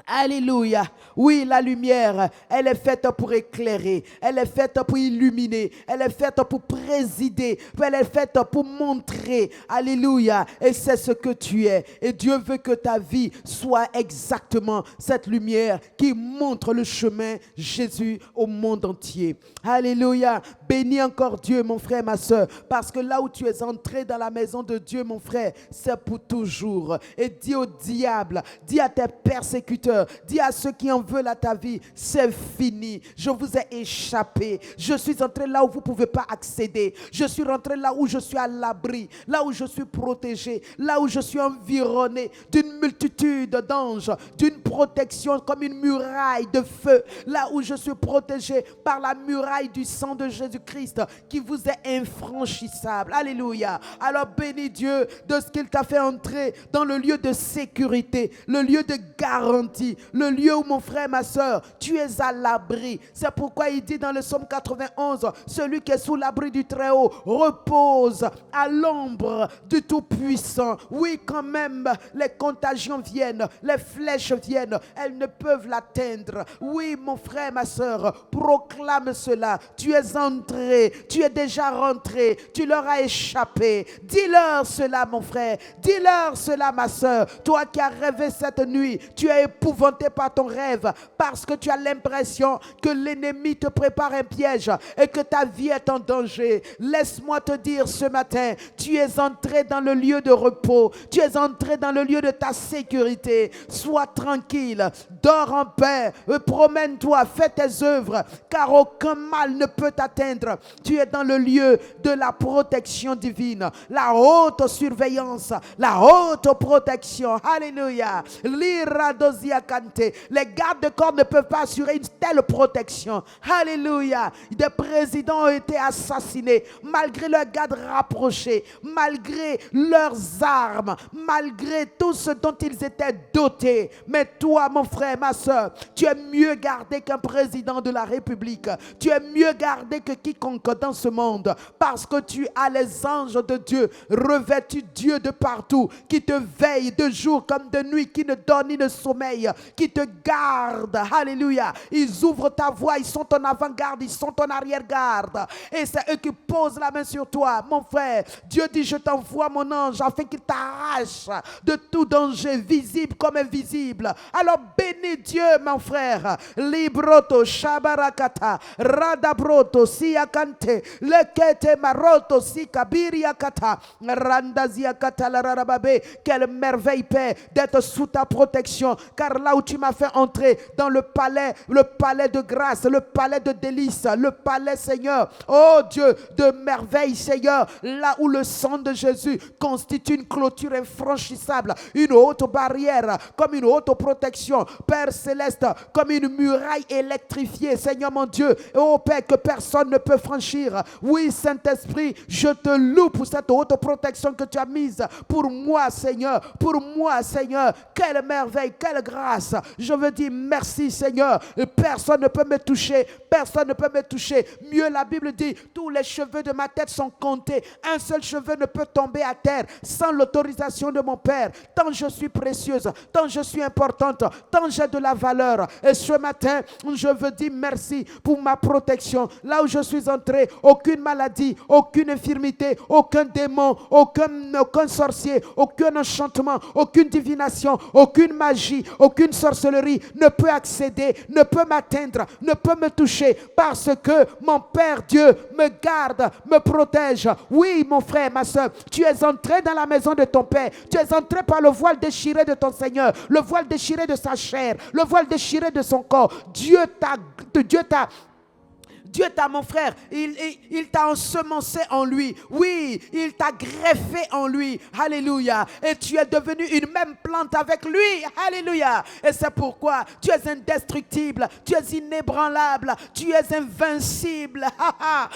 Alléluia. Oui, la lumière, elle est faite pour éclairer, elle est faite pour illuminer, elle est faite pour présider, elle est faite pour montrer. Alléluia. Et c'est ce que tu es. Et Dieu veut que ta vie soit exactement cette lumière qui montre le chemin Jésus au monde entier. Alléluia. Bénis encore Dieu, mon frère, ma soeur, parce que là où tu es entré dans la maison de Dieu, mon frère, c'est pour toujours. Et dis au diable, dis à tes persécuteurs, dis à ceux qui en veulent à ta vie, c'est fini. Je vous ai échappé. Je suis entré là où vous ne pouvez pas accéder. Je suis rentré là où je suis à l'abri, là où je suis protégé, là où je suis environné d'une multitude d'anges, d'une protection comme une muraille de feu, là où je suis protégé par la muraille du sang de Jésus-Christ qui vous est infranchissable. Alléluia. Alors bénis Dieu de ce qu'il t'a fait entrer dans le lieu de sécurité, le lieu de garantie, le lieu où, mon frère, ma soeur, tu es à l'abri. C'est pourquoi il dit dans le psaume 91, celui qui est sous l'abri du Très-Haut repose à l'ombre du Tout-Puissant. Oui, quand même, les contagions viennent, les flèches viennent, elles ne peuvent l'atteindre. Oui, mon frère, ma soeur, proclame cela. Tu es entré, tu es déjà rentré, tu leur as échappé. Dis-leur cela, mon frère, dis-leur cela, ma soeur. Toi qui as rêvé cette nuit, tu es épouvanté par ton rêve parce que tu as l'impression que l'ennemi te prépare un piège et que ta vie est en danger. Laisse-moi te dire ce matin, tu es entré dans le lieu de repos, tu es entré dans le lieu de ta sécurité. Sois tranquille, dors en paix, promène-toi, fais tes œuvres, car aucun mal ne peut t'atteindre. Tu es dans le lieu de la protection divine, la haute surveillance, la haute protection. Alléluia. Les gardes de corps ne peuvent pas assurer une telle protection. Alléluia. Des présidents ont été assassinés malgré leurs gardes rapprochés, malgré leurs armes, malgré tout ce dont ils étaient dotés. Mais toi, mon frère, ma soeur, tu es mieux gardé qu'un président de la République. Tu es mieux gardé que quiconque dans ce monde parce que tu as les anges de Dieu revêtus Dieu de partout qui te veillent de jour comme de nuit, qui ne dort ni ne sommeille, qui te gardent. Alléluia. Ils ouvrent ta voie, ils sont en avant-garde, ils sont en arrière-garde. Et c'est eux qui posent la main sur toi. Mon frère, Dieu dit, je t'envoie mon ange afin qu'il t'arrache de tout danger, visible comme invisible. Alors bénis Dieu, mon frère. Libroto, shabarakata, radabroto, siakante, lekete maroto, sikabiriakata, randaziakata, lararababe. Quelle merveille, Père, d'être sous ta protection. Car là où tu m'as fait entrer dans le palais de grâce, le palais de délices, le palais, Seigneur, oh Dieu, de merveille, Seigneur, là où le sang de Jésus constitue une clôture infranchissable, une haute barrière, comme une haute protection, Père céleste, comme une muraille électrifiée, Seigneur mon Dieu, oh Père, que personne ne peut franchir. Oui, Saint-Esprit, je te loue pour cette haute protection que tu as mise pour moi, Seigneur, pour moi, Seigneur. Quelle merveille, quelle grâce. Je veux dire merci, Seigneur. Personne ne peut me toucher, personne ne peut me toucher. Mieux, la Bible dit, tous les cheveux de ma tête sont comptés. Un seul cheveu ne peut tomber à terre sans l'autorisation de mon Père. Tant je suis précieuse, tant je suis importante, tant j'ai de la valeur. Et ce matin, je veux dire merci pour ma protection. Là où je suis entré, aucune maladie, aucune infirmité, aucun démon, aucun sorcier, aucun enchantement, aucune divination, aucune magie, aucune sorcellerie ne peut accéder, ne peut m'atteindre, ne peut me toucher parce que mon Père Dieu me garde, me protège. Oui, mon frère, ma soeur, tu es entré dans la maison de ton Père. Tu es entré par le voile déchiré de ton Seigneur, le voile déchiré de sa chair, le voile déchiré de son corps. Dieu t'a Dieu t'a, mon frère, il t'a ensemencé en lui. Oui, il t'a greffé en lui. Alléluia. Et tu es devenu une même plante avec lui. Alléluia. Et c'est pourquoi tu es indestructible, tu es inébranlable, tu es invincible.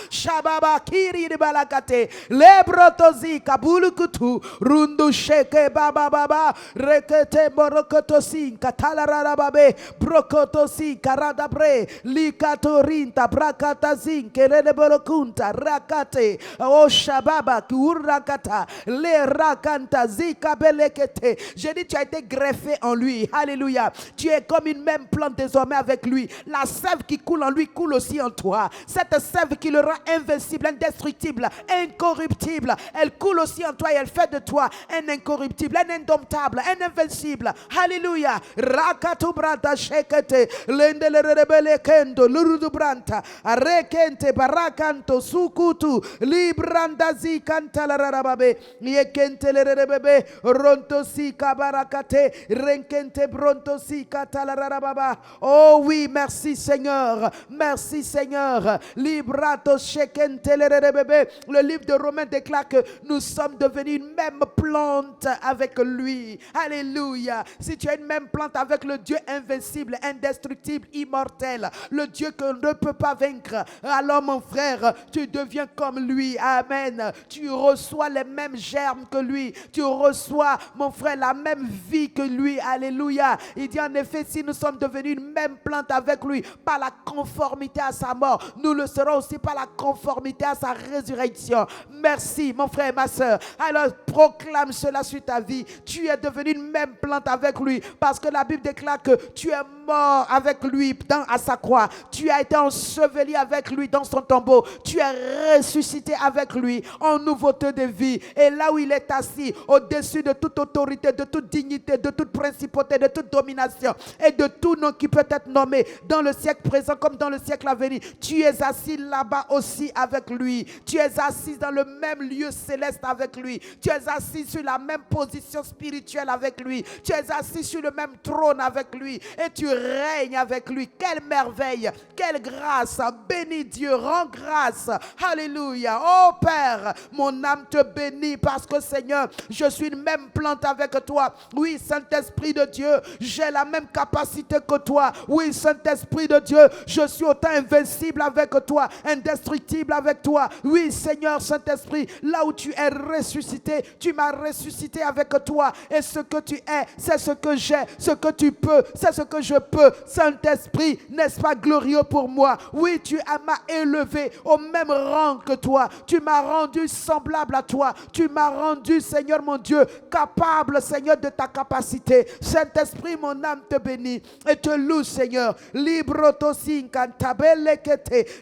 Shababa kiri de balakate. Lebrotozi kabulukutu. Rundu sheke baba baba. Rekete borokotosi. Katalararababe. Brokotosi karadabre. Likatorinta brakatazin. Kerede borokunta. Rakate. O shababa kurakata. Le rakanta zikabelekete. J'ai dit, tu as été greffé en lui. Alléluia. Tu es comme une même plante désormais avec lui. La sève qui coule en lui coule aussi en toi. Cette sève qui le rend invincible, indestructible, incorruptible, elle coule aussi en toi et elle fait de toi un incorruptible, un indomptable, un invincible. Alléluia. Rakatu brata shekete. Lendele rebele kendo. Lurudu branta. Arekente barakanto sukutu. Librandazi kanta la rababe. Yekente le rebebe. Ronto si kabarakate. Renkente bronto si kata la rababa. Oh oui, merci Seigneur. Merci Seigneur. Librato shekente le rebebe. Le livre de Romains déclare que nous sommes devenus une même plante avec lui. Alléluia. Si tu es une même plante avec le Dieu invincible, indestructible, immortel, le Dieu que ne peut pas vaincre, alors mon frère, tu deviens comme lui. Amen. Tu reçois les mêmes germes que lui. Tu reçois, mon frère, la même vie que lui. Alléluia. Il dit en effet, si nous sommes devenus une même plante avec lui, par la conformité à sa mort, nous le serons aussi par la conformité à sa résurrection. Merci, mon frère et ma soeur. Alors, proclame cela sur ta vie. Tu es devenu une même plante avec lui, parce que la Bible déclare que tu es mort avec lui à sa croix. Tu as été enseveli avec lui dans son tombeau. Tu es ressuscité avec lui en nouveauté de vie. Et là où il est assis, au-dessus de toute autorité, de toute dignité, de toute principauté, de toute domination et de tout nom qui peut être nommé dans le siècle présent comme dans le siècle à venir, tu es assis là-bas aussi avec lui. Tu es assis dans le même lieu céleste avec lui. Tu es assis sur la même position spirituelle avec lui. Tu es assis sur le même trône avec lui et tu règnes avec lui. Quelle merveille, quelle grâce. Bénis Dieu, rends grâce. Alléluia. Oh Père, mon âme te bénit parce que Seigneur, je suis une même plante avec toi. Oui, Saint-Esprit de Dieu, j'ai la même capacité que toi. Oui, Saint-Esprit de Dieu, je suis autant invincible avec toi, indestructible avec toi. Oui, Seigneur Saint-Esprit, là où tu es ressuscité, tu m'as ressuscité avec toi. Et ce que tu es, c'est ce que j'ai. Ce que tu peux, c'est ce que je peux. Saint-Esprit, n'est-ce pas glorieux pour moi? Oui, tu m'as élevé au même rang que toi. Tu m'as rendu semblable à toi. Tu m'as rendu, Seigneur mon Dieu, capable, Seigneur, de ta capacité. Saint-Esprit, mon âme te bénit et te loue, Seigneur. Libre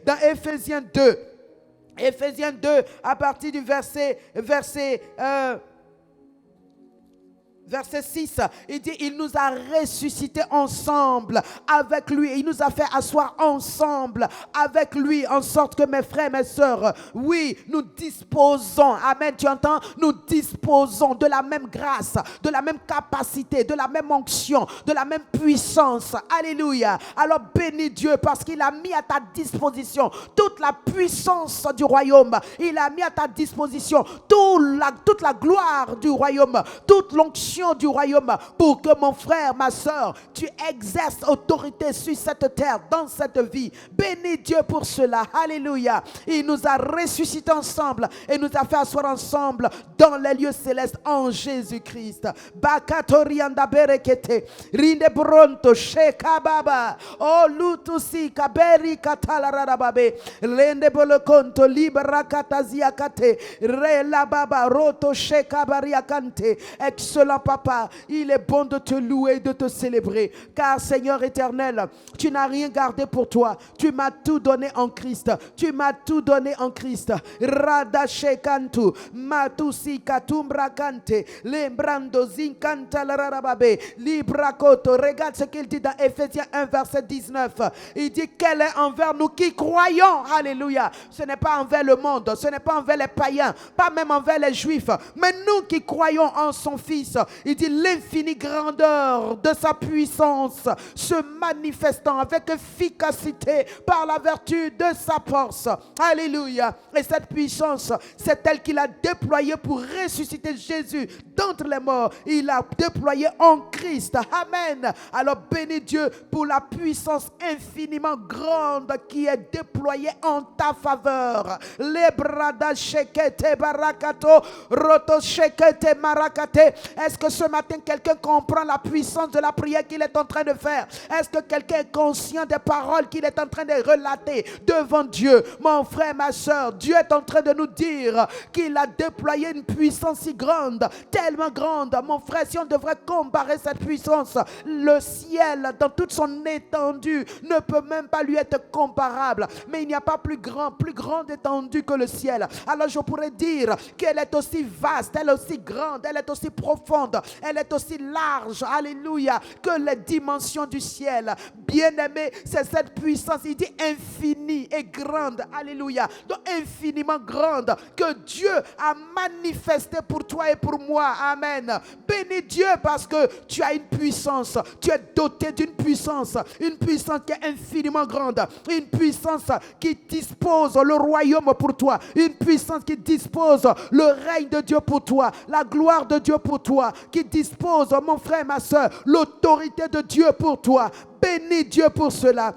dans Éphésiens 2. Éphésiens 2, à partir du verset 6, il dit, il nous a ressuscités ensemble avec lui. Il nous a fait asseoir ensemble avec lui, en sorte que mes frères, mes sœurs, oui, nous disposons, amen, tu entends, nous disposons de la même grâce, de la même capacité, de la même onction, de la même puissance. Alléluia. Alors bénis Dieu parce qu'il a mis à ta disposition toute la puissance du royaume. Il a mis à ta disposition toute la gloire du royaume, toute l'onction du royaume, pour que mon frère, ma soeur, tu exerces autorité sur cette terre, dans cette vie. Bénis Dieu pour cela. Alléluia. Il nous a ressuscités ensemble et nous a fait asseoir ensemble dans les lieux célestes en Jésus-Christ. Bakatorianda berekete, rinde bronto sheka baba, oh lutusi kaberi katalararababe, rende bolokonto libera katazia kate, re la baba roto sheka bariakante. Excellent Papa, il est bon de te louer, de te célébrer, car Seigneur éternel, tu n'as rien gardé pour toi. Tu m'as tout donné en Christ. Tu m'as tout donné en Christ. Radashe kantu, matusi katumbra kante, lembrando zinkanta larababe, librakoto. Regarde ce qu'il dit dans Éphésiens 1 verset 19. Il dit qu'elle est envers nous qui croyons. Alléluia. Ce n'est pas envers le monde, ce n'est pas envers les païens, pas même envers les juifs, mais nous qui croyons en son Fils. Il dit l'infinie grandeur de sa puissance se manifestant avec efficacité par la vertu de sa force. Alléluia. Et cette puissance, c'est elle qu'il a déployée pour ressusciter Jésus d'entre les morts. Il a déployé en Christ. Amen. Alors bénis Dieu pour la puissance infiniment grande qui est déployée en ta faveur. Les brada shekete barakato roto shekete marakate. Est-ce que ce matin quelqu'un comprend la puissance de la prière qu'il est en train de faire? Est-ce que quelqu'un est conscient des paroles qu'il est en train de relater devant Dieu? Mon frère, ma soeur, Dieu est en train de nous dire qu'il a déployé une puissance si grande, tellement grande. Mon frère, si on devrait comparer cette puissance, le ciel dans toute son étendue ne peut même pas lui être comparable. Mais il n'y a pas plus grande étendue que le ciel. Alors je pourrais dire qu'elle est aussi vaste, elle est aussi grande, elle est aussi profonde, elle est aussi large, alléluia, que les dimensions du ciel. Bien-aimé, c'est cette puissance, il dit infinie et grande, alléluia, donc infiniment grande, que Dieu a manifesté pour toi et pour moi. Amen. Bénis Dieu parce que tu as une puissance, tu es doté d'une puissance, une puissance qui est infiniment grande, une puissance qui dispose le royaume pour toi, une puissance qui dispose le règne de Dieu pour toi, la gloire de Dieu pour toi, qui dispose, mon frère, ma soeur, l'autorité de Dieu pour toi. Bénis Dieu pour cela.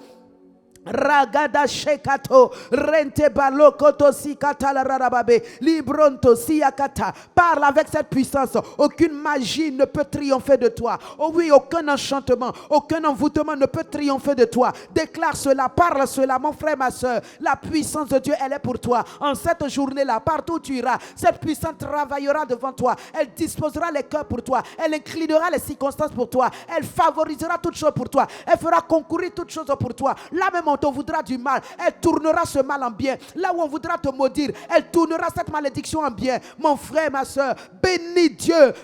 Ragada shekato rente balokoto sikata la rarababe libronto siakata. Parle avec cette puissance. Aucune magie ne peut triompher de toi. Oh oui, aucun enchantement, aucun envoûtement ne peut triompher de toi. Déclare cela, parle cela, mon frère, ma soeur. La puissance de Dieu, elle est pour toi. En cette journée-là, partout où tu iras, cette puissance travaillera devant toi. Elle disposera les cœurs pour toi. Elle inclinera les circonstances pour toi. Elle favorisera toutes choses pour toi. Elle fera concourir toutes choses pour toi. Là même on voudra du mal, elle tournera ce mal en bien. Là où on voudra te maudire, elle tournera cette malédiction en bien. Mon frère, ma soeur, bénis Dieu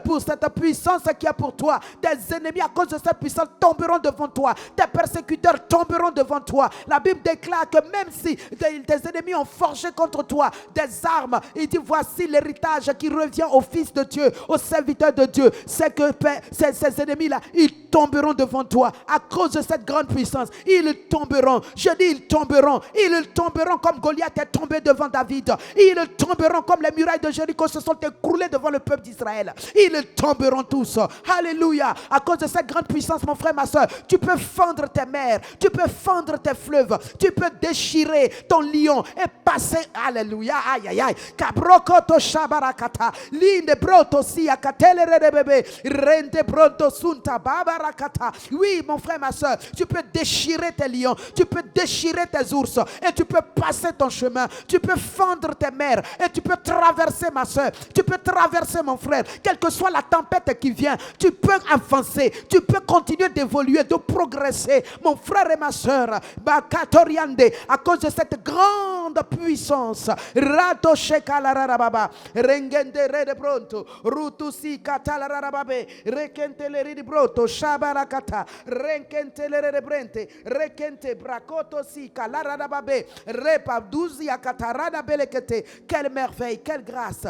pour cette puissance qui est pour toi. Tes ennemis à cause de cette puissance tomberont devant toi. Tes persécuteurs tomberont devant toi. La Bible déclare que même si tes ennemis ont forgé contre toi des armes, il dit voici l'héritage qui revient au Fils de Dieu, au serviteur de Dieu. C'est que ces ennemis-là, ils tomberont devant toi à cause de cette grande puissance. Ils tomberont. Je dis ils tomberont. Ils tomberont comme Goliath est tombé devant David. Ils tomberont comme les murailles de Jéricho se sont écroulées devant le peuple d'Israël. Ils tomberont tous. Alléluia. À cause de cette grande puissance, mon frère, ma soeur, tu peux fendre tes mers, tu peux fendre tes fleuves, tu peux déchirer ton lion et passer. Alléluia. Aïe aïe aïe. Cabrokoto shabarakata. Linde broto siya katelere bébé. Rende broto sunta babarakata. Oui, mon frère, ma soeur, tu peux déchirer tes lions, tu peux déchirer tes ours et tu peux passer ton chemin, tu peux fendre tes mers et tu peux traverser, ma soeur, tu peux traverser, mon frère, quelle que soit la tempête qui vient, tu peux avancer, tu peux continuer d'évoluer, de progresser, mon frère et ma soeur, à cause de cette grande puissance. Rato shekalarababa rengende rede pronto rutusi katalararababe rekentele ridi broto shabarakata renkentele rede brente rekente brakoto si kalararababe repaduzi akatarada belekete. Quelle merveille, quelle grâce.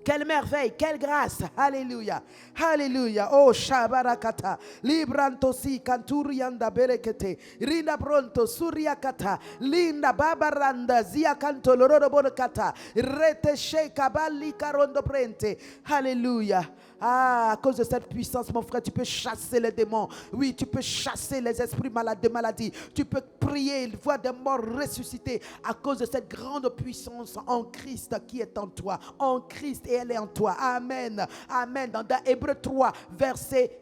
Quelle merveille, quelle grâce. Alléluia. Alléluia. Oh, Shabarakata. Libranto si canturianda berekete. Rinda pronto suriakata. Linda babaranda zia canto loro bonakata. Rete sheka bali carondo prente. Alléluia. Ah, à cause de cette puissance, mon frère, tu peux chasser les démons. Oui, tu peux chasser les esprits malades de maladie. Tu peux prier, voir des morts ressuscités à cause de cette grande puissance en Christ qui est en toi. En Christ et elle est en toi. Amen. Amen. Dans Hébreux 3, verset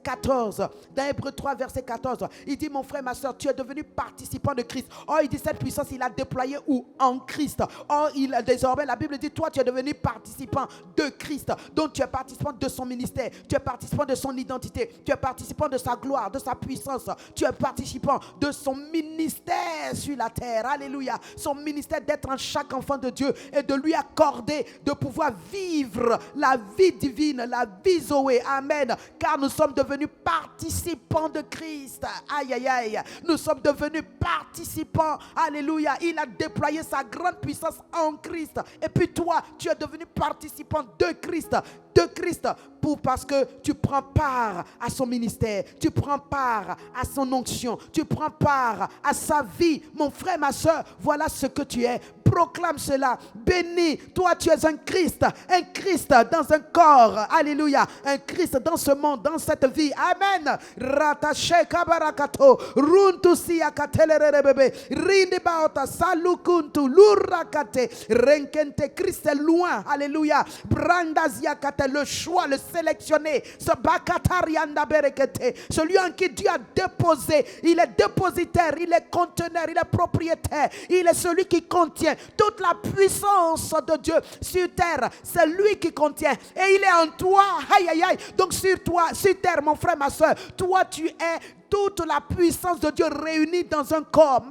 14. Dans Hébreux 3, verset 14, il dit, mon frère, ma soeur, tu es devenu participant de Christ. Oh, il dit, cette puissance, il a déployé où? En Christ. Oh, désormais, la Bible dit, toi, tu es devenu participant de Christ. Donc, tu es participant de son ministère. Tu es participant de son identité. Tu es participant de sa gloire, de sa puissance. Tu es participant de son ministère sur la terre. Alléluia. Son ministère d'être en chaque enfant de Dieu et de lui accorder de pouvoir vivre la vie divine, la vie Zoé. Amen. car nous sommes devenus participants de Christ. Aïe, aïe, aïe. Nous sommes devenus participants. Alléluia. Il a déployé sa grande puissance en Christ. Et puis toi, tu es devenu participant de Christ. Parce que tu prends part à son ministère, tu prends part à son onction, tu prends part à sa vie. Mon frère, ma soeur, voilà ce que tu es. Proclame cela. Béni, toi tu es un Christ dans un corps. Alléluia. Un Christ dans ce monde, dans cette vie. Amen. Rattaché kabarakato, runtu siakatelerebe, rindebaota salukuntu lurakate, renkente. Christ est loin. Alléluia. Brandaziakate, le choix, le sélectionné, ce bakatarianda berekete, celui en qui Dieu a déposé. Il est dépositaire, il est conteneur, il est propriétaire, il est celui qui contient toute la puissance de Dieu sur terre. C'est lui qui contient et il est en toi. Aïe aïe aïe. Donc sur toi, sur terre, mon frère, ma soeur, toi tu es toute la puissance de Dieu réunie dans un corps.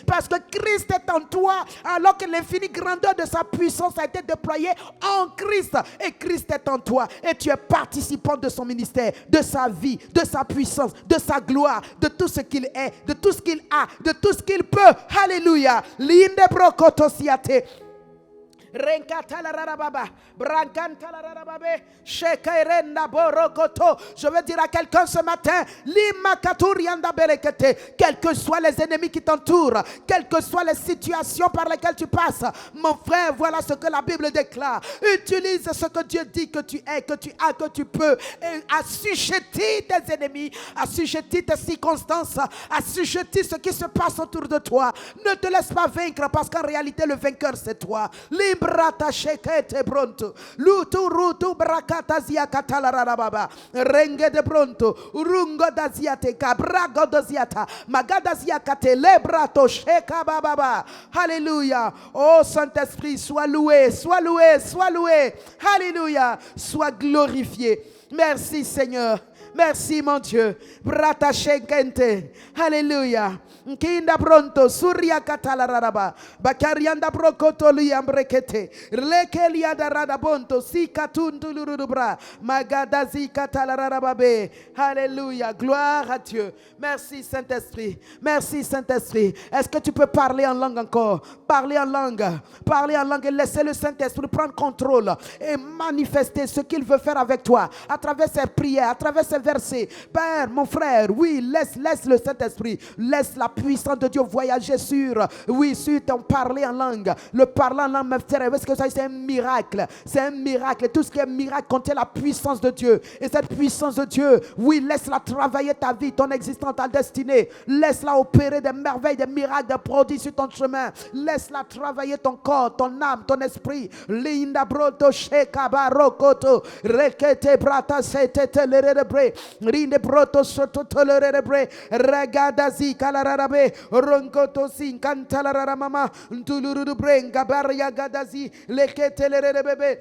Parce que Christ est en toi, alors que l'infinie grandeur de sa puissance a été déployée en Christ. Et Christ est en toi. Et tu es participant de son ministère, de sa vie, de sa puissance, de sa gloire, de tout ce qu'il est, de tout ce qu'il a, de tout ce qu'il peut. Alléluia. Linde brokotosiate. Je veux dire à quelqu'un ce matin, quels que soient les ennemis qui t'entourent, quelles que soient les situations par lesquelles tu passes, mon frère, voilà ce que la Bible déclare. Utilise ce que Dieu dit que tu es, que tu as, que tu peux, et assujettis tes ennemis, assujettis tes circonstances, assujettis ce qui se passe autour de toi. Ne te laisse pas vaincre, parce qu'en réalité le vainqueur c'est toi. Brata shekete bronto lutu rutu brakata zia katalara baba renge de bronto urungo daziate kabrago daziata magada zia kate le brato sheka baba. Alléluia. Oh Saint-Esprit, sois loué, sois loué, sois loué. Alléluia. Sois glorifié. Merci Seigneur. Merci mon Dieu. Brata shekente. Alléluia. Kinda pronto surya katalaraba bakarianda brokoto liambrekete lekelia darada bonto sikatundu lurubra magadazi katalarababe. Alléluia. Gloire à Dieu. Merci Saint-Esprit. Merci Saint-Esprit. Est-ce que tu peux parler en langue encore? Parler en langue. Parler en langue et laisser le Saint-Esprit prendre contrôle et manifester ce qu'il veut faire avec toi à travers ses prières, à travers ses versets. Père, mon frère, oui, laisse le Saint-Esprit, laisse la puissance de Dieu voyager sur ton parler en langue. Le parler en langue, parce que ça c'est un miracle. C'est un miracle. Tout ce qui est miracle contient la puissance de Dieu. Et cette puissance de Dieu, oui, laisse-la travailler ta vie, ton existence, ta destinée. Laisse-la opérer des merveilles, des miracles, des prodiges sur ton chemin. Laisse-la travailler ton corps, ton âme, ton esprit. Linda broto sheka barokoto rekete brata sete telerebre rinde broto soto tolerebre regadazi kalararabe ronkoto sin kantalarara mama ntuluru brenga barya gadazi lekete lerebebe.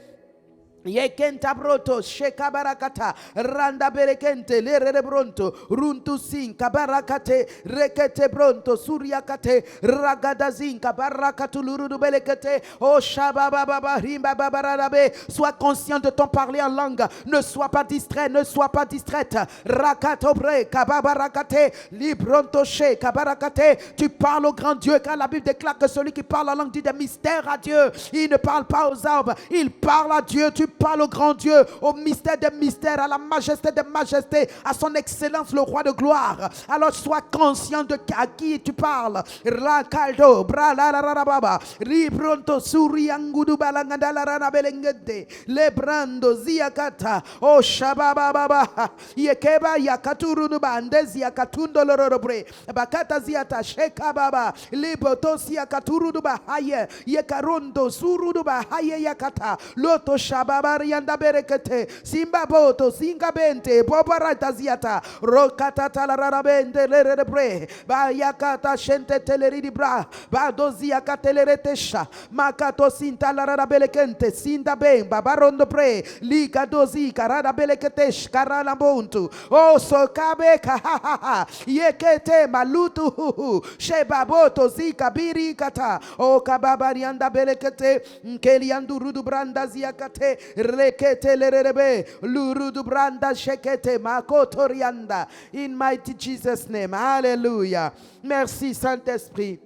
Yekenta broto shekabarakata randa berekente lerere bronto runtu sin kabarakate rekete bronto suriakate ragadazin kabarakatu lurudu belekete o shabababa rimba babararabe. Sois conscient de ton parler en langue, ne sois pas distrait, ne sois pas distraite. Rakatobre kababarakate libronto she kabarakate. Tu parles au grand Dieu, car la Bible déclare que celui qui parle en langue dit des mystères à Dieu. Il ne parle pas aux arbres, il parle à Dieu. Tu parle au grand Dieu, au mystère des mystères, à la majesté des majestés, à son excellence, le roi de gloire. Alors sois conscient de à qui tu parles. Rakaldo, bralarababa, ribronto, suriangudu balangandala belengete, lebrando, ziakata, o shabababa, yekeba, yakaturu bandezi, yakatundo lorobre, bakata ziata, shekababa, liboto, siakaturu haye, yekarondo, suruduba, haye yakata, loto shababa. Yanda berekete simba boto singa bente poparata ziata rokata talarabende lerebre ba yakata shente teleridi bra ba dozia kateleretesha makato sinta larabelekente sinda ben babarondo pre liga dozi karada beleketesh karala bontu o sokabeka ha ha ha yekete malutu sheba boto zika biri kata o kababa yanda belekete nkeli yandu rudu branda ziakate rekete lerebe, lurudu branda shekete makotorianda. In mighty Jesus' name. Alléluia. Merci Saint-Esprit.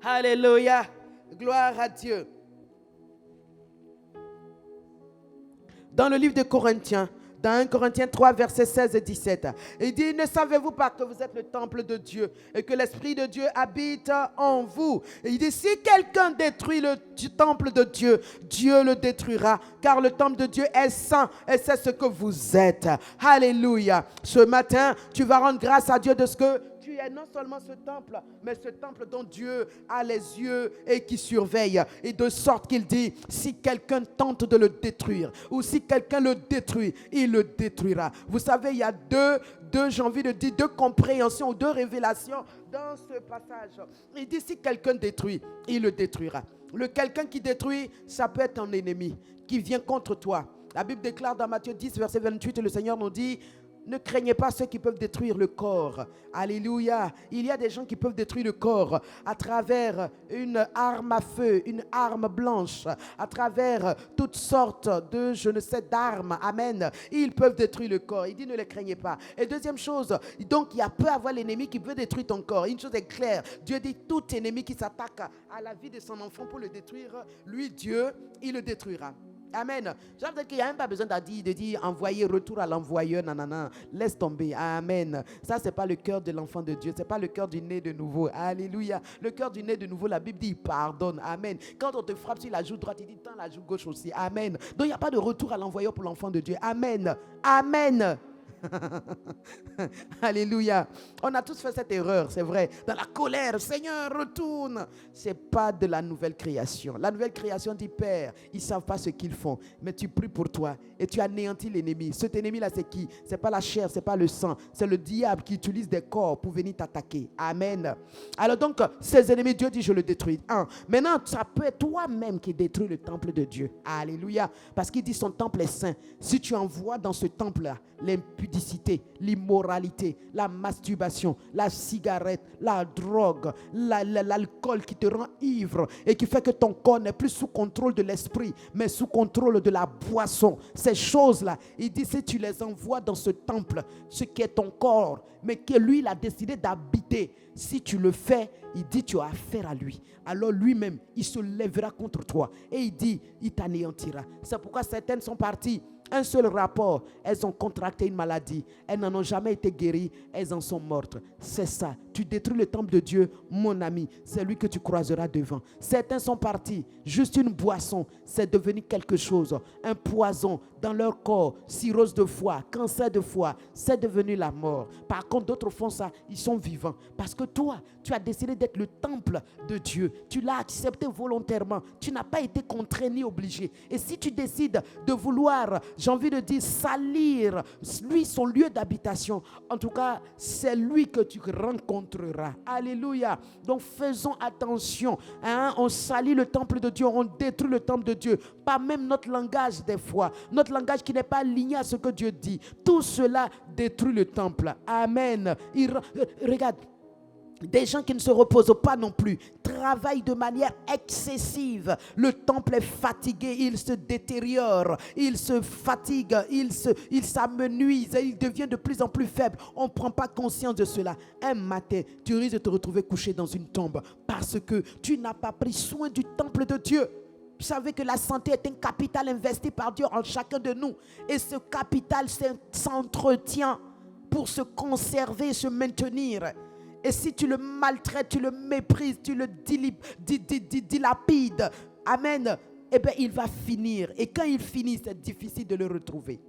Alléluia. Gloire à Dieu. Dans le livre de Corinthiens, dans 1 Corinthiens 3, versets 16 et 17, il dit, ne savez-vous pas que vous êtes le temple de Dieu et que l'Esprit de Dieu habite en vous? Et il dit, si quelqu'un détruit le temple de Dieu, Dieu le détruira, car le temple de Dieu est saint et c'est ce que vous êtes. Alléluia. Ce matin, tu vas rendre grâce à Dieu de ce que tu es non seulement ce temple, mais ce temple dont Dieu a les yeux et qui surveille. Et de sorte qu'il dit, si quelqu'un tente de le détruire, ou si quelqu'un le détruit, il le détruira. Vous savez, il y a j'ai envie de dire, deux compréhensions ou deux révélations dans ce passage. Il dit, si quelqu'un détruit, il le détruira. Le quelqu'un qui détruit, ça peut être un ennemi qui vient contre toi. La Bible déclare dans Matthieu 10, verset 28, le Seigneur nous dit, ne craignez pas ceux qui peuvent détruire le corps. Alléluia. Il y a des gens qui peuvent détruire le corps à travers une arme à feu, une arme blanche, à travers toutes sortes de, je ne sais, d'armes. Amen. Ils peuvent détruire le corps. Il dit, ne les craignez pas. Et deuxième chose, donc il peut avoir l'ennemi qui peut détruire ton corps. Une chose est claire. Dieu dit, tout ennemi qui s'attaque à la vie de son enfant pour le détruire, lui, Dieu, il le détruira. Amen. Genre peut-être qu'il n'y a même pas besoin de dire envoyer retour à l'envoyeur. Non. Laisse tomber. Amen. Ça, ce n'est pas le cœur de l'enfant de Dieu. Ce n'est pas le cœur du né de nouveau. Alléluia. Le cœur du né de nouveau, la Bible dit, il pardonne. Amen. Quand on te frappe sur la joue droite, il dit, tends la joue gauche aussi. Amen. Donc, il n'y a pas de retour à l'envoyeur pour l'enfant de Dieu. Amen. Amen. Alléluia. On a tous fait cette erreur, c'est vrai. Dans la colère, Seigneur, retourne. Ce n'est pas de la nouvelle création. La nouvelle création dit, Père, ils ne savent pas ce qu'ils font, mais tu pries pour toi et tu anéantis l'ennemi. Cet ennemi-là, c'est qui? Ce n'est pas la chair, ce n'est pas le sang. C'est le diable qui utilise des corps pour venir t'attaquer. Amen. Alors donc, ces ennemis, Dieu dit, je le détruis. Maintenant, ça peut être toi-même qui détruis le temple de Dieu. Alléluia. Parce qu'il dit, son temple est saint. Si tu envoies dans ce temple-là l'impudicité, l'immoralité, la masturbation, la cigarette, la drogue, l'alcool qui te rend ivre et qui fait que ton corps n'est plus sous contrôle de l'esprit, mais sous contrôle de la boisson. Ces choses-là, il dit, si tu les envoies dans ce temple, ce qui est ton corps, mais que lui, il a décidé d'habiter, si tu le fais, il dit, tu as affaire à lui. Alors lui-même, il se lèvera contre toi et il dit, il t'anéantira. C'est pourquoi certaines sont parties. Un seul rapport, elles ont contracté une maladie. Elles n'en ont jamais été guéries. Elles en sont mortes. C'est ça. Tu détruis le temple de Dieu, mon ami. C'est lui que tu croiseras devant. Certains sont partis. Juste une boisson, c'est devenu quelque chose. Un poison dans leur corps. Cirrhose de foie, cancer de foie. C'est devenu la mort. Par contre, d'autres font ça. Ils sont vivants. Parce que toi, tu as décidé d'être le temple de Dieu. Tu l'as accepté volontairement. Tu n'as pas été contraint ni obligé. Et si tu décides de vouloir, j'ai envie de dire, salir lui, son lieu d'habitation, en tout cas, c'est lui que tu rencontreras. Alléluia. Donc faisons attention. On salit le temple de Dieu, on détruit le temple de Dieu. Pas même notre langage des fois. Notre langage qui n'est pas aligné à ce que Dieu dit. Tout cela détruit le temple. Amen. Regarde. Des gens qui ne se reposent pas non plus, travaillent de manière excessive. Le temple est fatigué, il se détériore, il se fatigue, il s'amenuise, il devient de plus en plus faible. On ne prend pas conscience de cela. Un matin, tu risques de te retrouver couché dans une tombe parce que tu n'as pas pris soin du temple de Dieu. Vous savez que la santé est un capital investi par Dieu en chacun de nous. Et ce capital s'entretient pour se conserver, se maintenir. Et si tu le maltraites, tu le méprises, tu le dilapides, amen, eh bien il va finir. Et quand il finit, c'est difficile de le retrouver.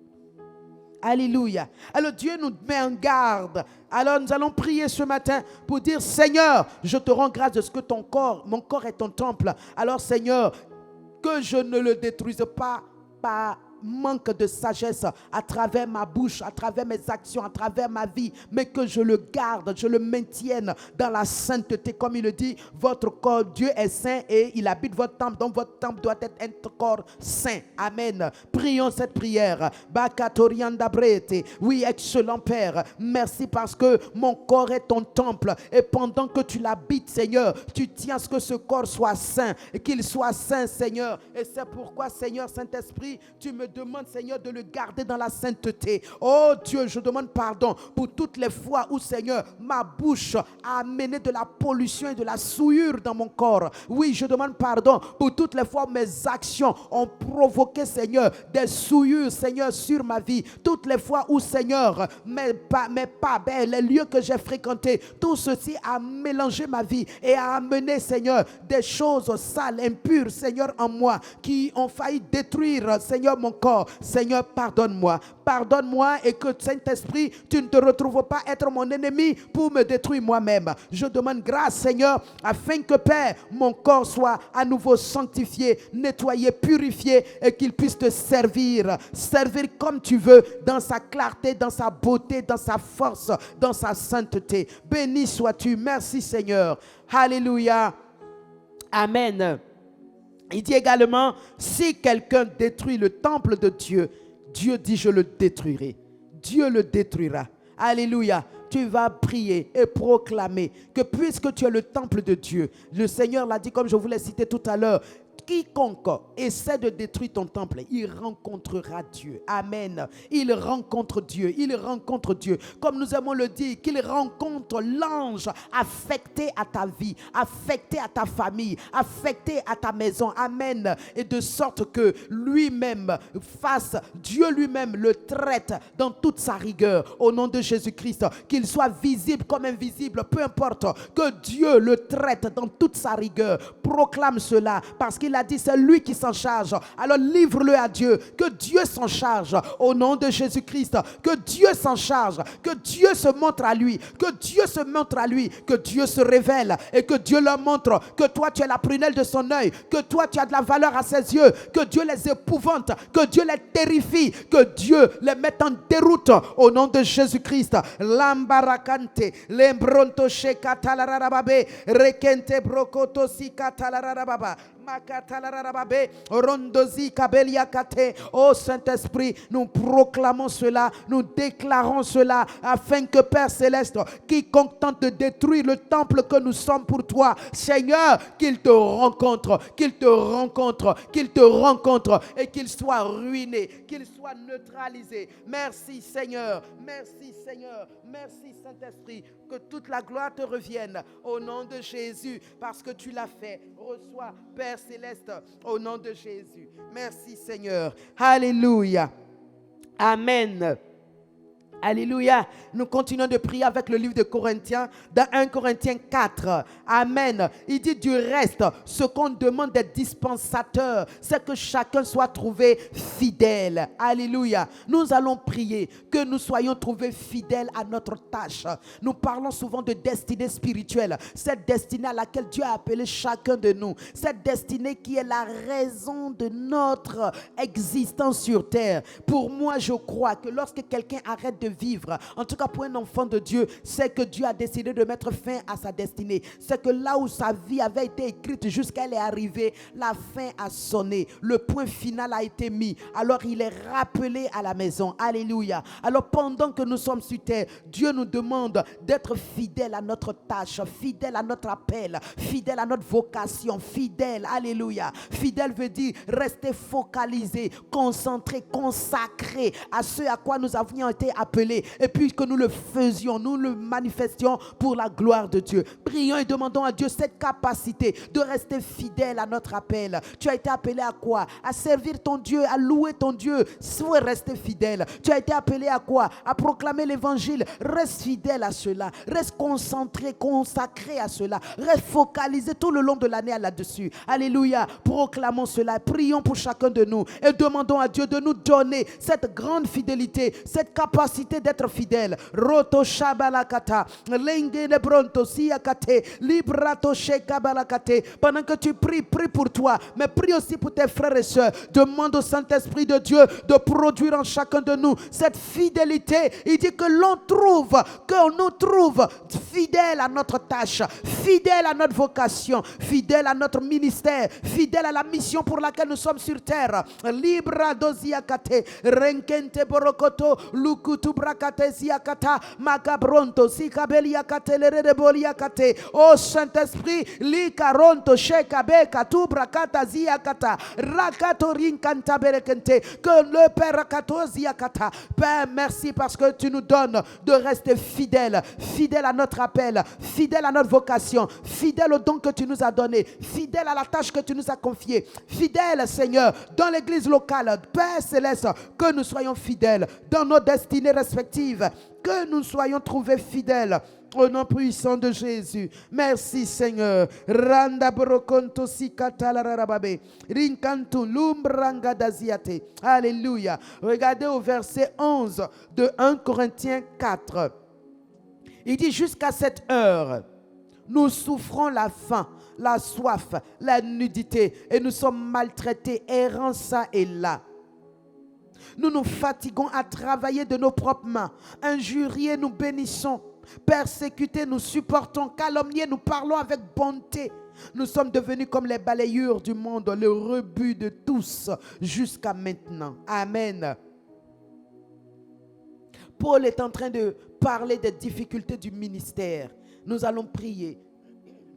Alléluia. Alors Dieu nous met en garde. Alors nous allons prier ce matin pour dire, Seigneur, je te rends grâce de ce que mon corps est ton temple. Alors Seigneur, que je ne le détruise pas par manque de sagesse à travers ma bouche, à travers mes actions, à travers ma vie, mais que je le garde, je le maintienne dans la sainteté. Comme il le dit, votre corps, Dieu est saint et il habite votre temple, donc votre temple doit être un corps saint. Amen. Prions cette prière. Oui, excellent Père, merci parce que mon corps est ton temple et pendant que tu l'habites, Seigneur, tu tiens à ce que ce corps soit saint et qu'il soit saint, Seigneur. Et c'est pourquoi, Seigneur Saint-Esprit, tu me demandes, Seigneur, de le garder dans la sainteté. Oh Dieu, je demande pardon pour toutes les fois où, Seigneur, ma bouche a amené de la pollution et de la souillure dans mon corps. Oui, je demande pardon pour toutes les fois où mes actions ont provoqué, Seigneur, des souillures, Seigneur, sur ma vie. Toutes les fois où, Seigneur, mes pas, les lieux que j'ai fréquentés, tout ceci a mélangé ma vie et a amené, Seigneur, des choses sales, impures, Seigneur, en moi, qui ont failli détruire, Seigneur, mon corps. Seigneur, pardonne-moi. Pardonne-moi et que, Saint-Esprit, tu ne te retrouves pas être mon ennemi pour me détruire moi-même. Je demande grâce, Seigneur, afin que, Père, mon corps soit à nouveau sanctifié, nettoyé, purifié et qu'il puisse te servir. Servir comme tu veux, dans sa clarté, dans sa beauté, dans sa force, dans sa sainteté. Béni sois-tu. Merci, Seigneur. Alléluia. Amen. Il dit également, si quelqu'un détruit le temple de Dieu, Dieu dit, je le détruirai. Dieu le détruira. Alléluia. Tu vas prier et proclamer que puisque tu es le temple de Dieu, le Seigneur l'a dit comme je vous l'ai cité tout à l'heure, quiconque essaie de détruire ton temple, il rencontrera Dieu. Amen. Il rencontre Dieu. Il rencontre Dieu. Comme nous aimons le dire, qu'il rencontre l'ange affecté à ta vie, affecté à ta famille, affecté à ta maison. Amen. Et de sorte que lui-même fasse, Dieu lui-même le traite dans toute sa rigueur. Au nom de Jésus-Christ, qu'il soit visible comme invisible, peu importe, que Dieu le traite dans toute sa rigueur. Proclame cela parce qu'il a dit c'est lui qui s'en charge. Alors livre-le à Dieu, que Dieu s'en charge au nom de Jésus-Christ, que Dieu s'en charge, que Dieu se montre à lui, que Dieu se montre à lui, que Dieu se révèle et que Dieu leur montre que toi tu es la prunelle de son œil, que toi tu as de la valeur à ses yeux, que Dieu les épouvante, que Dieu les terrifie, que Dieu les mette en déroute au nom de Jésus-Christ. Lambarakante, lembronto shekatalarababe, rekente brokoto sikatalarababe. Oh Saint-Esprit, nous proclamons cela, nous déclarons cela, afin que Père Céleste, quiconque tente de détruire le temple que nous sommes pour toi, Seigneur, qu'il te rencontre, qu'il te rencontre, qu'il te rencontre et qu'il soit ruiné, qu'il soit neutralisé. Merci Seigneur, merci Seigneur, merci Saint-Esprit, que toute la gloire te revienne au nom de Jésus, parce que tu l'as fait. Reçois, Père Céleste, au nom de Jésus. Merci Seigneur. Alléluia. Amen. Alléluia. Nous continuons de prier avec le livre de Corinthiens, dans 1 Corinthiens 4. Amen. Il dit du reste, ce qu'on demande des dispensateurs, c'est que chacun soit trouvé fidèle. Alléluia. Nous allons prier que nous soyons trouvés fidèles à notre tâche. Nous parlons souvent de destinée spirituelle. Cette destinée à laquelle Dieu a appelé chacun de nous. Cette destinée qui est la raison de notre existence sur terre. Pour moi, je crois que lorsque quelqu'un arrête de vivre, en tout cas pour un enfant de Dieu, c'est que Dieu a décidé de mettre fin à sa destinée. C'est que là où sa vie avait été écrite jusqu'à elle est arrivée, la fin a sonné, le point final a été mis, alors il est rappelé à la maison. Alléluia. Alors pendant que nous sommes sur terre, Dieu nous demande d'être fidèles à notre tâche, fidèles à notre appel, fidèles à notre vocation, fidèles. Alléluia. Fidèle veut dire rester focalisé, concentré, consacré à ce à quoi nous avions été appelés, et puis que nous le faisions, nous le manifestions pour la gloire de Dieu. Prions et demandons à Dieu cette capacité de rester fidèle à notre appel. Tu as été appelé à quoi? À servir ton Dieu, à louer ton Dieu. Sois resté fidèle. Tu as été appelé à quoi? À proclamer l'évangile. Reste fidèle à cela. Reste concentré, consacré à cela. Reste focalisé tout le long de l'année là-dessus. Alléluia. Proclamons cela. Prions pour chacun de nous et demandons à Dieu de nous donner cette grande fidélité, cette capacité d'être fidèle. Roto shabalakata, lengene bronto siakate, librato shekabalakate. Pendant que tu pries, prie pour toi, mais prie aussi pour tes frères et sœurs. Demande au Saint-Esprit de Dieu de produire en chacun de nous cette fidélité. Il dit que nous trouve fidèles à notre tâche, fidèles à notre vocation, fidèles à notre ministère, fidèles à la mission pour laquelle nous sommes sur terre. Libra doziakate, renkente borokoto, lukutu brakate ziakata, magabronto, sikabeliakate, leredeboliakate. Oh Saint-Esprit, likaronto, shekabeka, tu brakata ziakata, rakato rinkanta berekente, que le Père rakato ziakata. Père, merci parce que tu nous donnes de rester fidèles, fidèles à notre appel, fidèles à notre vocation, fidèles au don que tu nous as donné, fidèles à la tâche que tu nous as confiée, fidèles, Seigneur, dans l'église locale. Père céleste, que nous soyons fidèles dans nos destinées respectives, que nous soyons trouvés fidèles. Au nom puissant de Jésus. Merci Seigneur. Randa brokonto sikata la rarababe. Rinkantu lumbranga daziate. Alléluia. Regardez au verset 11 de 1 Corinthiens 4. Il dit jusqu'à cette heure, nous souffrons la faim, la soif, la nudité et nous sommes maltraités, errants ça et là. Nous nous fatiguons à travailler de nos propres mains. Injuriés, nous bénissons. Persécutés, nous supportons. Calomniés, nous parlons avec bonté. Nous sommes devenus comme les balayures du monde, le rebut de tous jusqu'à maintenant. Amen. Paul est en train de parler des difficultés du ministère. Nous allons prier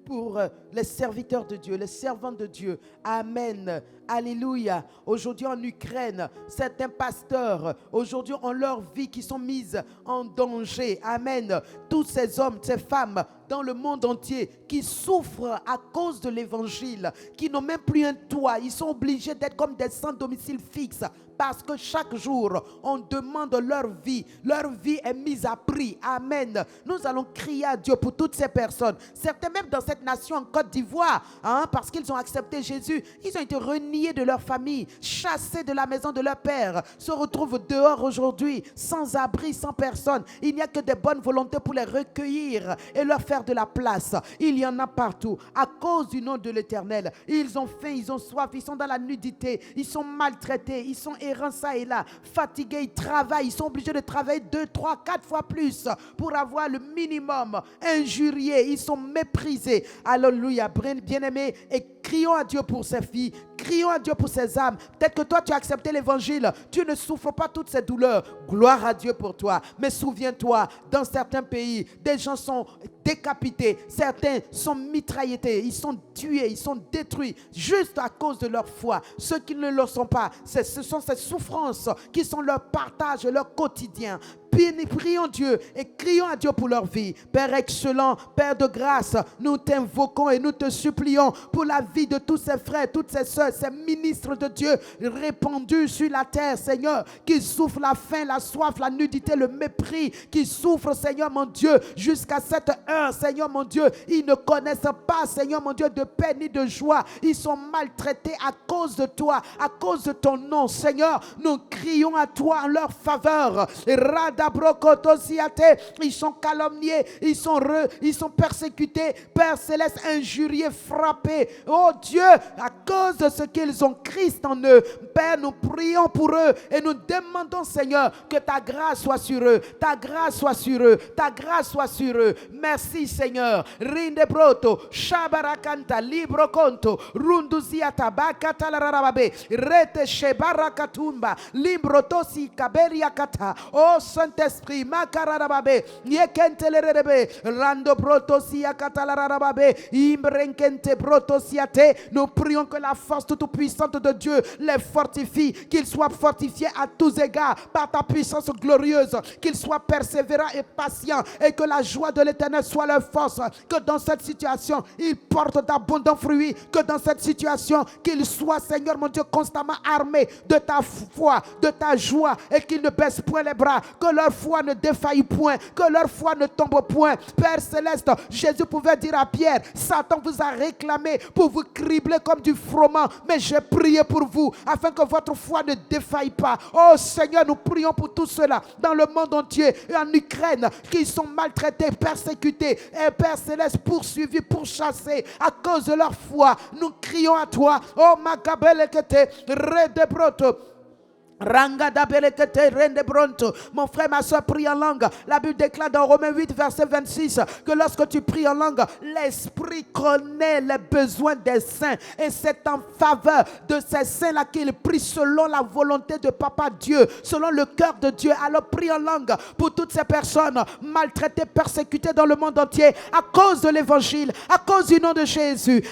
pour les serviteurs de Dieu, les servants de Dieu. Amen. Alléluia. Aujourd'hui en Ukraine, certains pasteurs, aujourd'hui ont leur vie qui sont mises en danger. Amen. Tous ces hommes, ces femmes dans le monde entier qui souffrent à cause de l'évangile, qui n'ont même plus un toit. Ils sont obligés d'être comme des sans domicile fixe parce que chaque jour, on demande leur vie. Leur vie est mise à prix. Amen. Nous allons crier à Dieu pour toutes ces personnes. Certains même dans cette nation en Côte d'Ivoire, parce qu'ils ont accepté Jésus, ils ont été reniés de leur famille, chassés de la maison de leur père, se retrouvent dehors aujourd'hui, sans abri, sans personne. Il n'y a que des bonnes volontés pour les recueillir et leur faire de la place. Il y en a partout. À cause du nom de l'Éternel, ils ont faim, ils ont soif, ils sont dans la nudité, ils sont maltraités, ils sont errants ça et là, fatigués, ils travaillent, ils sont obligés de travailler 2, 3, 4 fois plus pour avoir le minimum. Injuriés, ils sont méprisés. Alléluia, bien-aimés, et crions à Dieu pour ces filles, crions à Dieu pour ces âmes. Peut-être que toi tu as accepté l'évangile, tu ne souffres pas toutes ces douleurs. Gloire à Dieu pour toi. Mais souviens-toi, dans certains pays, des gens sont décapités, certains sont mitrailletés, ils sont tués, ils sont détruits juste à cause de leur foi. Ceux qui ne le sont pas, ce sont ces souffrances qui sont leur partage, leur quotidien. Prions Dieu et crions à Dieu pour leur vie. Père excellent, Père de grâce, nous t'invoquons et nous te supplions pour la vie de tous ces frères, toutes ces sœurs, ces ministres de Dieu répandus sur la terre, Seigneur, qui souffrent la faim, la soif, la nudité, le mépris, qui souffrent, Seigneur mon Dieu, jusqu'à cette heure, Seigneur mon Dieu. Ils ne connaissent pas, Seigneur mon Dieu, de paix ni de joie. Ils sont maltraités à cause de toi, à cause de ton nom, Seigneur. Nous crions à toi en leur faveur. Ils sont calomniés, ils sont persécutés, Père céleste, injuriés, frappés. Oh Dieu, à cause de ce qu'ils ont Christ en eux, Père, nous prions pour eux et nous demandons, Seigneur, que ta grâce soit sur eux, ta grâce soit sur eux, ta grâce soit sur eux. Merci Seigneur. Rinde broto, shabarakanta, libro conto, runduziata, bakata la rarababe, rete shebarakatumba, libro tosi kaberiakata. Oh Saint Saint-Esprit, makararababe, yekentelerebe, rando protosia katalarababe, imbrenkente protosiate. Nous prions que la force toute puissante de Dieu les fortifie, qu'ils soient fortifiés à tous égards par ta puissance glorieuse, qu'ils soient persévérants et patients et que la joie de l'Éternel soit leur force, que dans cette situation, ils portent d'abondants fruits, que dans cette situation, qu'ils soient, Seigneur mon Dieu, constamment armés de ta foi, de ta joie et qu'ils ne baissent point les bras, que leur foi ne défaille point, que leur foi ne tombe point. Père Céleste, Jésus pouvait dire à Pierre, Satan vous a réclamé pour vous cribler comme du froment, mais j'ai prié pour vous afin que votre foi ne défaille pas. Oh Seigneur, nous prions pour tous ceux-là dans le monde entier et en Ukraine qui sont maltraités, persécutés et Père Céleste poursuivis, pourchassés à cause de leur foi. Nous crions à toi, oh Makabelekete, Redebroto. Mon frère, ma soeur, prie en langue. La Bible déclare dans Romains 8, verset 26 que lorsque tu pries en langue, l'Esprit connaît les besoins des saints. Et c'est en faveur de ces saints-là qu'il prie selon la volonté de Papa Dieu, selon le cœur de Dieu. Alors prie en langue pour toutes ces personnes maltraitées, persécutées dans le monde entier à cause de l'évangile, à cause du nom de Jésus.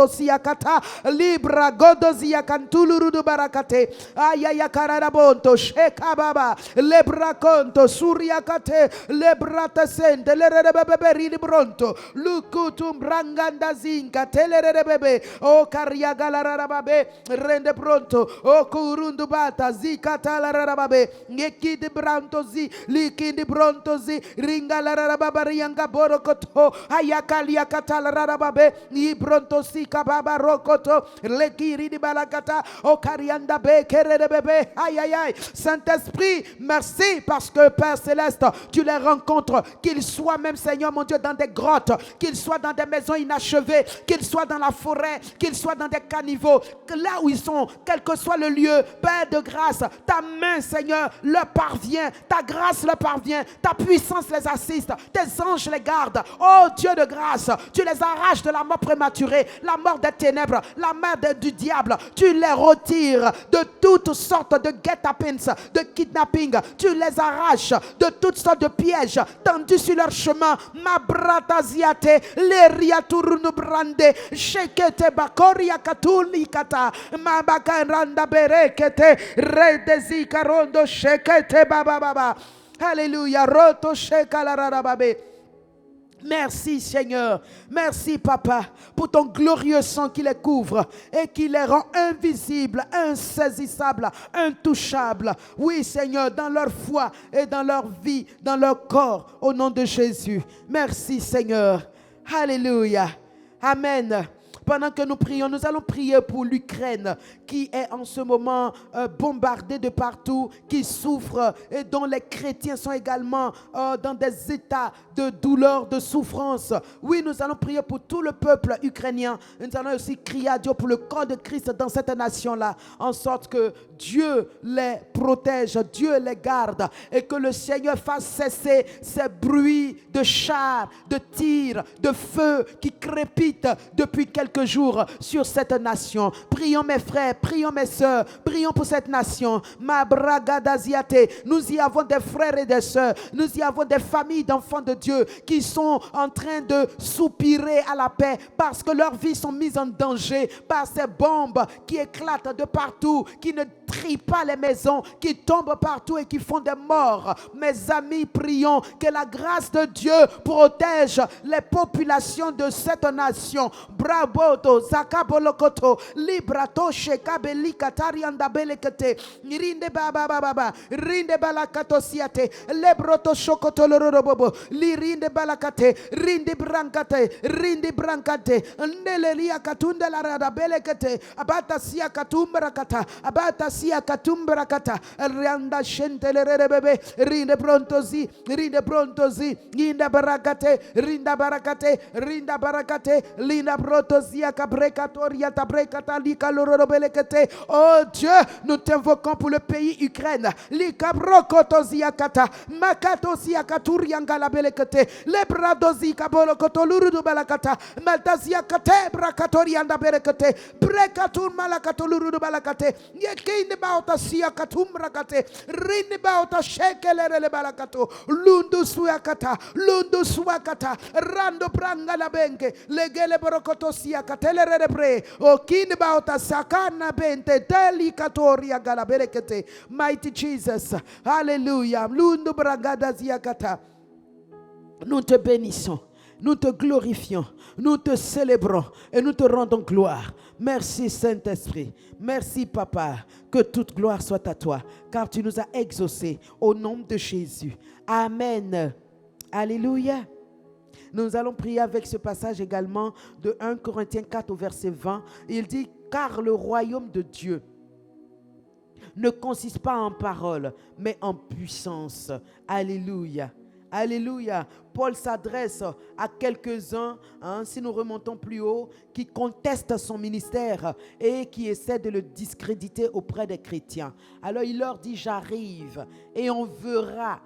Siakata libra godozia kantuluru du barakate ayaya kararabonto sheka baba lebra konto suriakate lebrata sente lerebeberi libronto lukutum branganda zinka telerebebe o kariaga larababe rende pronto o kurundu bata zikata larababe ngekidi branto zi likidi bronto zi ringa larababa rianga borokoto ayakalia kata larababe ni bronto sika baba rokoto lekiri di balakata o karianda be kerede bebe aïe aïe aïe. Saint-Esprit, merci parce que Père Céleste, tu les rencontres, qu'ils soient même Seigneur mon Dieu dans des grottes, qu'ils soient dans des maisons inachevées, qu'ils soient dans la forêt, qu'ils soient dans des caniveaux, là où ils sont, quel que soit le lieu, Père de grâce, ta main Seigneur leur parvient, ta grâce leur parvient, ta puissance les assiste, tes anges les gardent. Oh Dieu de grâce, tu les arraches de la mort prématurée, la mort des ténèbres, la mort du diable, tu les retires de toutes sortes de guet-apens, de kidnapping, tu les arraches de toutes sortes de pièges tendus sur leur chemin. Ma brataziate, les riaturunu brande, shekete bakoria katuli kata, ma bakaranda berekete, redezi karondo shekete baba baba. Alléluia, roto shekalararababe. Merci Seigneur, merci Papa pour ton glorieux sang qui les couvre et qui les rend invisibles, insaisissables, intouchables. Oui Seigneur, dans leur foi et dans leur vie, dans leur corps, au nom de Jésus. Merci Seigneur. Alléluia. Amen. Pendant que nous prions, nous allons prier pour l'Ukraine qui est en ce moment bombardée de partout, qui souffre et dont les chrétiens sont également dans des états de douleur, de souffrance. Oui, nous allons prier pour tout le peuple ukrainien. Nous allons aussi crier à Dieu pour le corps de Christ dans cette nation-là, en sorte que Dieu les protège, Dieu les garde et que le Seigneur fasse cesser ces bruits de chars, de tirs, de feu qui crépitent depuis quelques jours sur cette nation. Prions mes frères, prions mes sœurs, prions pour cette nation. Ma bragadaziate, nous y avons des frères et des sœurs, nous y avons des familles d'enfants de Dieu qui sont en train de soupirer à la paix parce que leurs vies sont mises en danger par ces bombes qui éclatent de partout, qui ne trient pas les maisons, qui tombent partout et qui font des morts. Mes amis, prions que la grâce de Dieu protège les populations de cette nation. Braboto, Zakabolokoto, Librato, Shekabeli, Katarianda Belekete, Rinde Baba Baba, Rinde Balakatosiate, Lebroto Shokoto Lorobobo, Lirinde Balakate, Rinde Brankate, Ndelelia Katunda la Rada Belekete, Abata Sia Katumbarakata, Abata Sia Katumbarakata, Rianda Shentele Bebe, Rinde Brontozi, Rinda Barakate, Rinda Barakate, Linda Brotos Oh Dieu, nous t'invoquons pour le pays Ukraine. Lundu suakata rando pranga la benke legele borokoto siaka telere bre o kini baota sakana bente delicatoria galaberekete. Mighty Jesus, hallelujah. Lundu bragada ziakata. Nous te bénissons, nous te glorifions, nous te célébrons et nous te rendons gloire. Merci Saint-Esprit, merci Papa, que toute gloire soit à toi, car tu nous as exaucés au nom de Jésus. Amen. Alléluia. Nous allons prier avec ce passage également de 1 Corinthiens 4 au verset 20. Il dit, car le royaume de Dieu ne consiste pas en paroles, mais en puissance. Alléluia. Alléluia. Paul s'adresse à quelques-uns, si nous remontons plus haut, qui contestent son ministère et qui essaient de le discréditer auprès des chrétiens. Alors il leur dit, j'arrive et on verra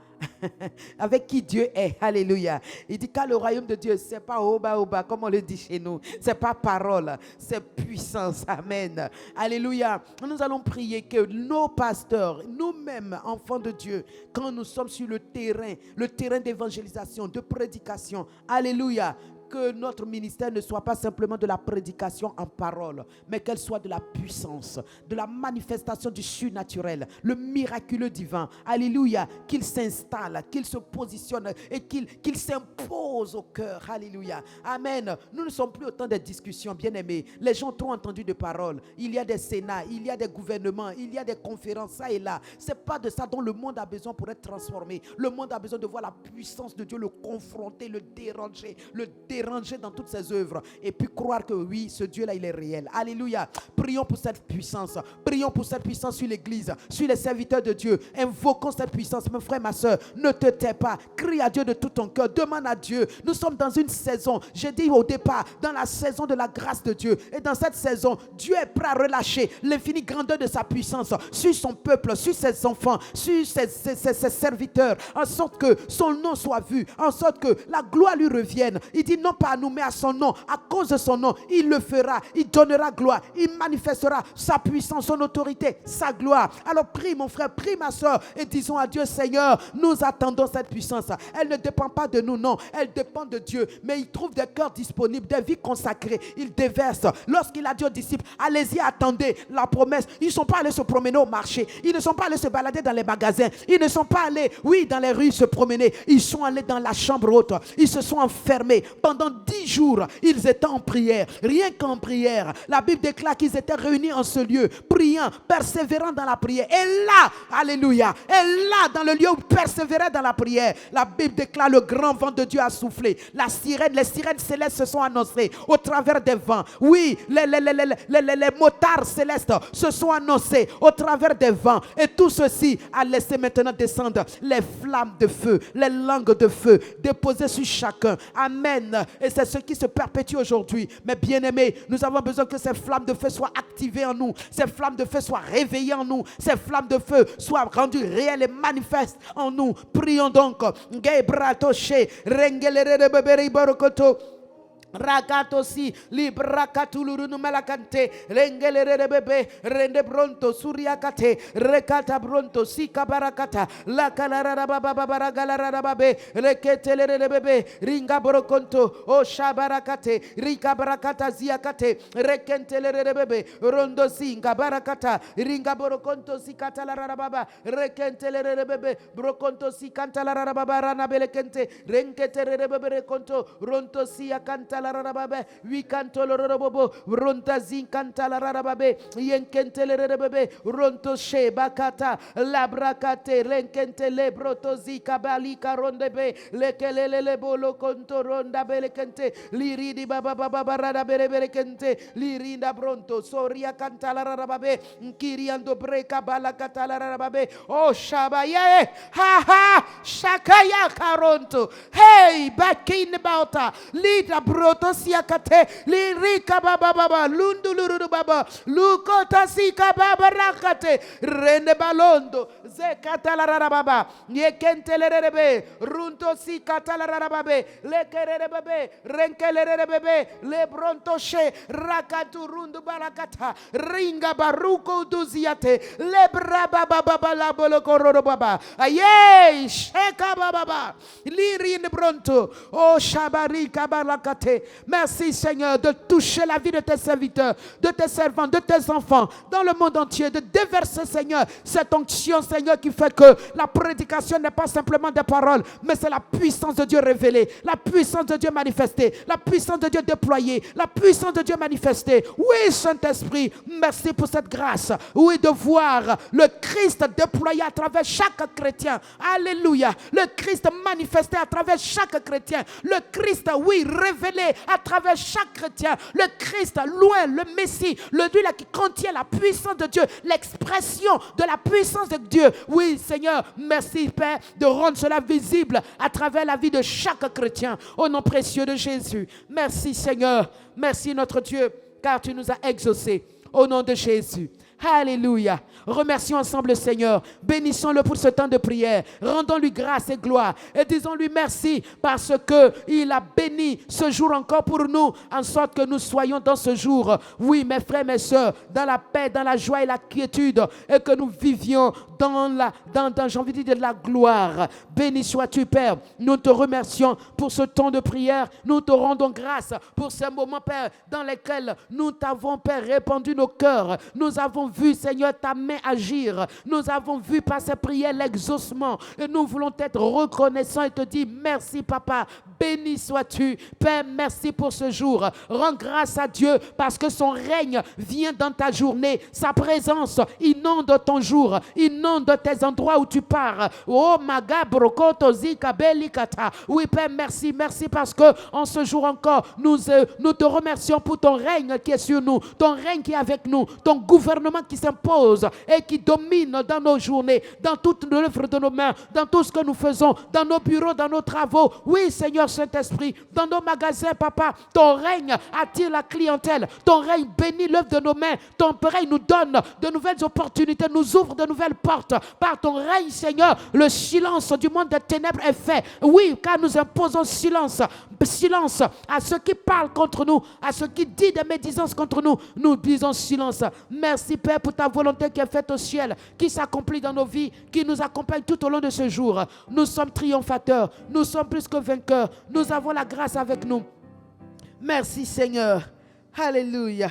avec qui Dieu est. Alléluia. Il dit car le royaume de Dieu, c'est pas oba oba comme on le dit chez nous. C'est pas parole, c'est puissance. Amen. Alléluia. Nous allons prier que nos pasteurs, nous-mêmes, enfants de Dieu, quand nous sommes sur le terrain d'évangélisation, de prédication, alléluia, que notre ministère ne soit pas simplement de la prédication en parole, mais qu'elle soit de la puissance, de la manifestation du surnaturel, le miraculeux divin. Alléluia, qu'il s'installe, qu'il se positionne et qu'il s'impose au cœur. Alléluia. Amen. Nous ne sommes plus au temps des discussions, bien-aimés. Les gens ont trop entendu de paroles. Il y a des sénats, il y a des gouvernements, il y a des conférences, ça et là. Ce n'est pas de ça dont le monde a besoin pour être transformé. Le monde a besoin de voir la puissance de Dieu, le confronter, le déranger dans toutes ses œuvres et puis croire que oui, ce Dieu-là, il est réel. Alléluia. Prions pour cette puissance. Prions pour cette puissance sur l'église, sur les serviteurs de Dieu. Invoquons cette puissance. Mon frère, ma soeur, ne te tais pas. Crie à Dieu de tout ton cœur. Demande à Dieu. Nous sommes dans une saison, j'ai dit au départ, dans la saison de la grâce de Dieu. Et dans cette saison, Dieu est prêt à relâcher l'infinie grandeur de sa puissance sur son peuple, sur ses enfants, sur ses serviteurs, en sorte que son nom soit vu, en sorte que la gloire lui revienne. Il dit non pas à nous, mais à son nom. À cause de son nom, il le fera. Il donnera gloire. Il manifestera sa puissance, son autorité, sa gloire. Alors prie mon frère, prie ma soeur et disons à Dieu, Seigneur, nous attendons cette puissance. Elle ne dépend pas de nous, non. Elle dépend de Dieu. Mais il trouve des cœurs disponibles, des vies consacrées. Il déverse. Lorsqu'il a dit aux disciples, allez-y, attendez la promesse. Ils ne sont pas allés se promener au marché. Ils ne sont pas allés se balader dans les magasins. Ils ne sont pas allés, dans les rues se promener. Ils sont allés dans la chambre haute. Ils se sont enfermés. Pendant 10 jours, ils étaient en prière. Rien qu'en prière. La Bible déclare qu'ils étaient réunis en ce lieu, priant, persévérant dans la prière. Et là, alléluia, et là, dans le lieu où persévérait dans la prière, la Bible déclare le grand vent de Dieu a soufflé. Les sirènes célestes se sont annoncées au travers des vents. Oui, les motards célestes se sont annoncés au travers des vents. Et tout ceci a laissé maintenant descendre les flammes de feu, les langues de feu déposées sur chacun. Amen. Et c'est ce qui se perpétue aujourd'hui. Mais bien aimés, nous avons besoin que ces flammes de feu soient activées en nous. Ces flammes de feu soient réveillées en nous. Ces flammes de feu soient rendues réelles et manifestes en nous. Prions donc. Ragatosi librakatulurunu malakante rengelere bebe rende bronto suriakate rekata bronto sika barakata la kalara baba baragalara babe reketelere bebe ringa borokonto o shabarakate rika barakata ziakate rekentelere bebe rondo singa barakata ringa borokonto sikata la baba rekentelere bebe brokonto sikanta la baba rana belekente renketere bebe konto ronto siakanta la rababe wi kanto lorobobo ronta zinkanta la rababe yenkente le rebebe ronto she bakata labrakate renkente le broto zika balika rondebe lekelele le bolo konto ronda belekente liridi baba baba barada berebelekente lirinda bronto soria kanta la rababe kiriando breka balakata la rababe oh shabaye ha ha shakaya karonto hey back in the bauta lida bro libroto siakate, lirika baba baba, lundu luru baba, lukota sika baba rakate, rende balondo, zekata la rarababa, yekente lerebe, runto sikata la rarababe, lekerere bebe, renkelere bebe, lebrontoshe, rakatu rundu barakata, ringa baruko duziate, lebra baba baba la bolokoro baba, aye, sheka baba, lirin bronto, oh shabari kabalakate. Merci Seigneur de toucher la vie de tes serviteurs, de tes servants, de tes enfants dans le monde entier, de déverser Seigneur cette onction Seigneur qui fait que la prédication n'est pas simplement des paroles, mais c'est la puissance de Dieu révélée, la puissance de Dieu manifestée, la puissance de Dieu déployée, la puissance de Dieu manifestée. Oui Saint-Esprit, merci pour cette grâce, oui, de voir le Christ déployé à travers chaque chrétien. Alléluia. Le Christ manifesté à travers chaque chrétien. Le Christ, oui, révélé à travers chaque chrétien. Le Christ, loin, le Messie, le Dieu là qui contient la puissance de Dieu, l'expression de la puissance de Dieu. Oui, Seigneur, merci Père de rendre cela visible à travers la vie de chaque chrétien. Au nom précieux de Jésus. Merci Seigneur. Merci notre Dieu, car tu nous as exaucés. Au nom de Jésus. Alléluia. Remercions ensemble le Seigneur. Bénissons-le pour ce temps de prière. Rendons-lui grâce et gloire. Et disons-lui merci parce qu'il a béni ce jour encore pour nous, en sorte que nous soyons dans ce jour, oui, mes frères, mes sœurs, dans la paix, dans la joie et la quiétude, et que nous vivions j'ai envie de dire, de la gloire. Béni sois-tu, Père. Nous te remercions pour ce temps de prière. Nous te rendons grâce pour ces moments, Père, dans lesquels nous t'avons, Père, répandu nos cœurs. Nous avons vu, Seigneur, ta main agir. Nous avons vu par ces prières l'exaucement. Et nous voulons être reconnaissants et te dire merci, Papa. Béni sois-tu, Père. Merci pour ce jour. Rends grâce à Dieu parce que son règne vient dans ta journée. Sa présence inonde ton jour. Inonde tes endroits où tu pars. Oh, magabrokoto zika belikata. Oui, Père, merci. Merci parce que en ce jour encore, nous te remercions pour ton règne qui est sur nous. Ton règne qui est avec nous. Ton gouvernement qui s'impose et qui domine dans nos journées, dans toute l'œuvre de nos mains, dans tout ce que nous faisons, dans nos bureaux, dans nos travaux. Oui, Seigneur Saint-Esprit, dans nos magasins, Papa, ton règne attire la clientèle. Ton règne bénit l'œuvre de nos mains. Ton règne nous donne de nouvelles opportunités, nous ouvre de nouvelles portes. Par ton règne, Seigneur, le silence du monde des ténèbres est fait. Oui, car nous imposons silence. Silence à ceux qui parlent contre nous, à ceux qui disent des médisances contre nous. Nous disons silence. Merci, Père, pour ta volonté qui est faite au ciel, qui s'accomplit dans nos vies, qui nous accompagne tout au long de ce jour. Nous sommes triomphateurs. Nous sommes plus que vainqueurs. Nous avons la grâce avec nous. Merci, Seigneur. Alléluia.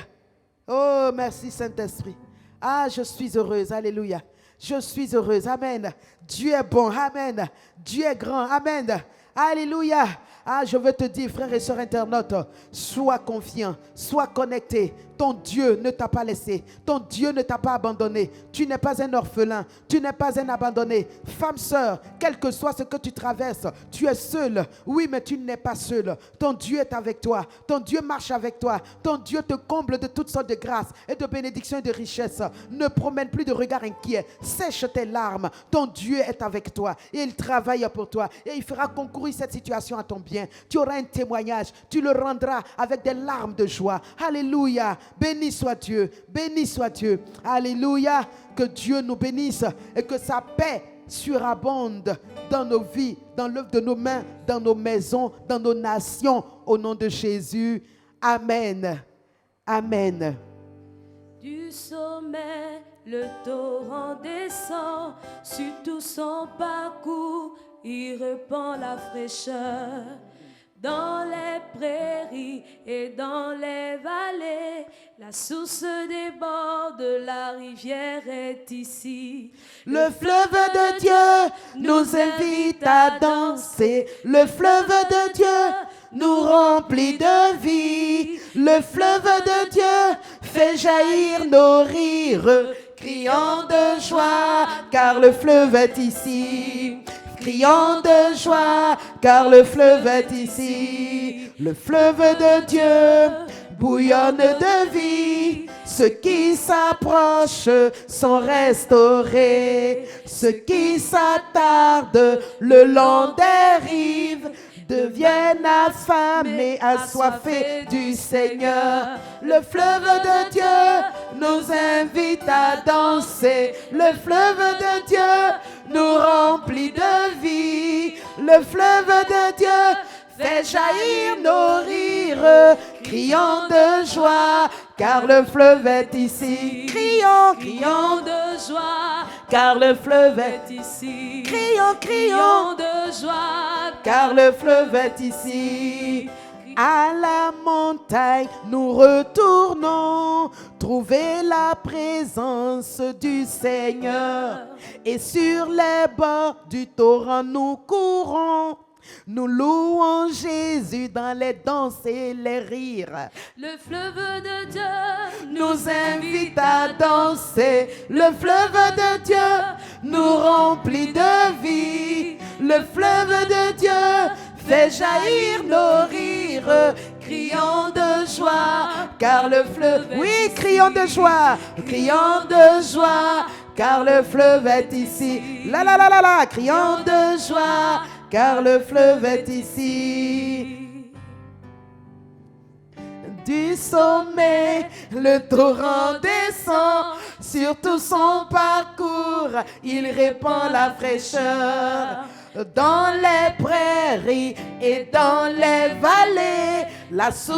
Oh, merci, Saint-Esprit. Ah, je suis heureuse. Alléluia. Je suis heureuse. Amen. Dieu est bon. Amen. Dieu est grand. Amen. Alléluia. Ah, je veux te dire, frères et sœurs internautes, sois confiant, sois connecté. Ton Dieu ne t'a pas laissé. Ton Dieu ne t'a pas abandonné. Tu n'es pas un orphelin. Tu n'es pas un abandonné. Femme, sœur, quel que soit ce que tu traverses, tu es seul. Oui, mais tu n'es pas seul. Ton Dieu est avec toi. Ton Dieu marche avec toi. Ton Dieu te comble de toutes sortes de grâces et de bénédictions et de richesses. Ne promène plus de regard inquiet. Sèche tes larmes. Ton Dieu est avec toi et il travaille pour toi. Et il fera concourir cette situation à ton bien. Tu auras un témoignage. Tu le rendras avec des larmes de joie. Alléluia. Béni soit Dieu, béni soit Dieu. Alléluia, que Dieu nous bénisse et que sa paix surabonde dans nos vies, dans l'œuvre de nos mains, dans nos maisons, dans nos nations, au nom de Jésus. Amen. Amen. Du sommet, le torrent descend sur tout son parcours, il répand la fraîcheur. Dans les prairies et dans les vallées, la source déborde, la rivière est ici. Le fleuve de Dieu nous invite à danser. Le fleuve de Dieu nous remplit de vie. Le fleuve de Dieu fait jaillir nos rires, criant de joie, car le fleuve est ici. Criant de joie, car le fleuve est ici. Le fleuve de Dieu bouillonne de vie. Ceux qui s'approchent sont restaurés. Ceux qui s'attardent le long des rives deviennent affamés, assoiffés du Seigneur. Le fleuve de Dieu nous invite à danser. Le fleuve de Dieu nous remplit de vie. Le fleuve de Dieu fait jaillir nos rires, criant de joie, car le fleuve est ici. Crions, crions de joie, car le fleuve est ici. Crions, crions de joie, car le fleuve est ici. À la montagne, nous retournons, trouver la présence du Seigneur. Et sur les bords du torrent, nous courons. Nous louons Jésus dans les danses et les rires. Le fleuve de Dieu nous invite à danser. Le fleuve de Dieu nous remplit de vie. Le fleuve de Dieu fait jaillir nos rires. Crions de joie, car le fleuve... Oui, crions de joie, crions de joie, car le fleuve est ici. La la la la la, crions de joie, car le fleuve est ici. Du sommet, le torrent descend sur tout son parcours. Il répand la fraîcheur dans les prairies et dans les vallées. La source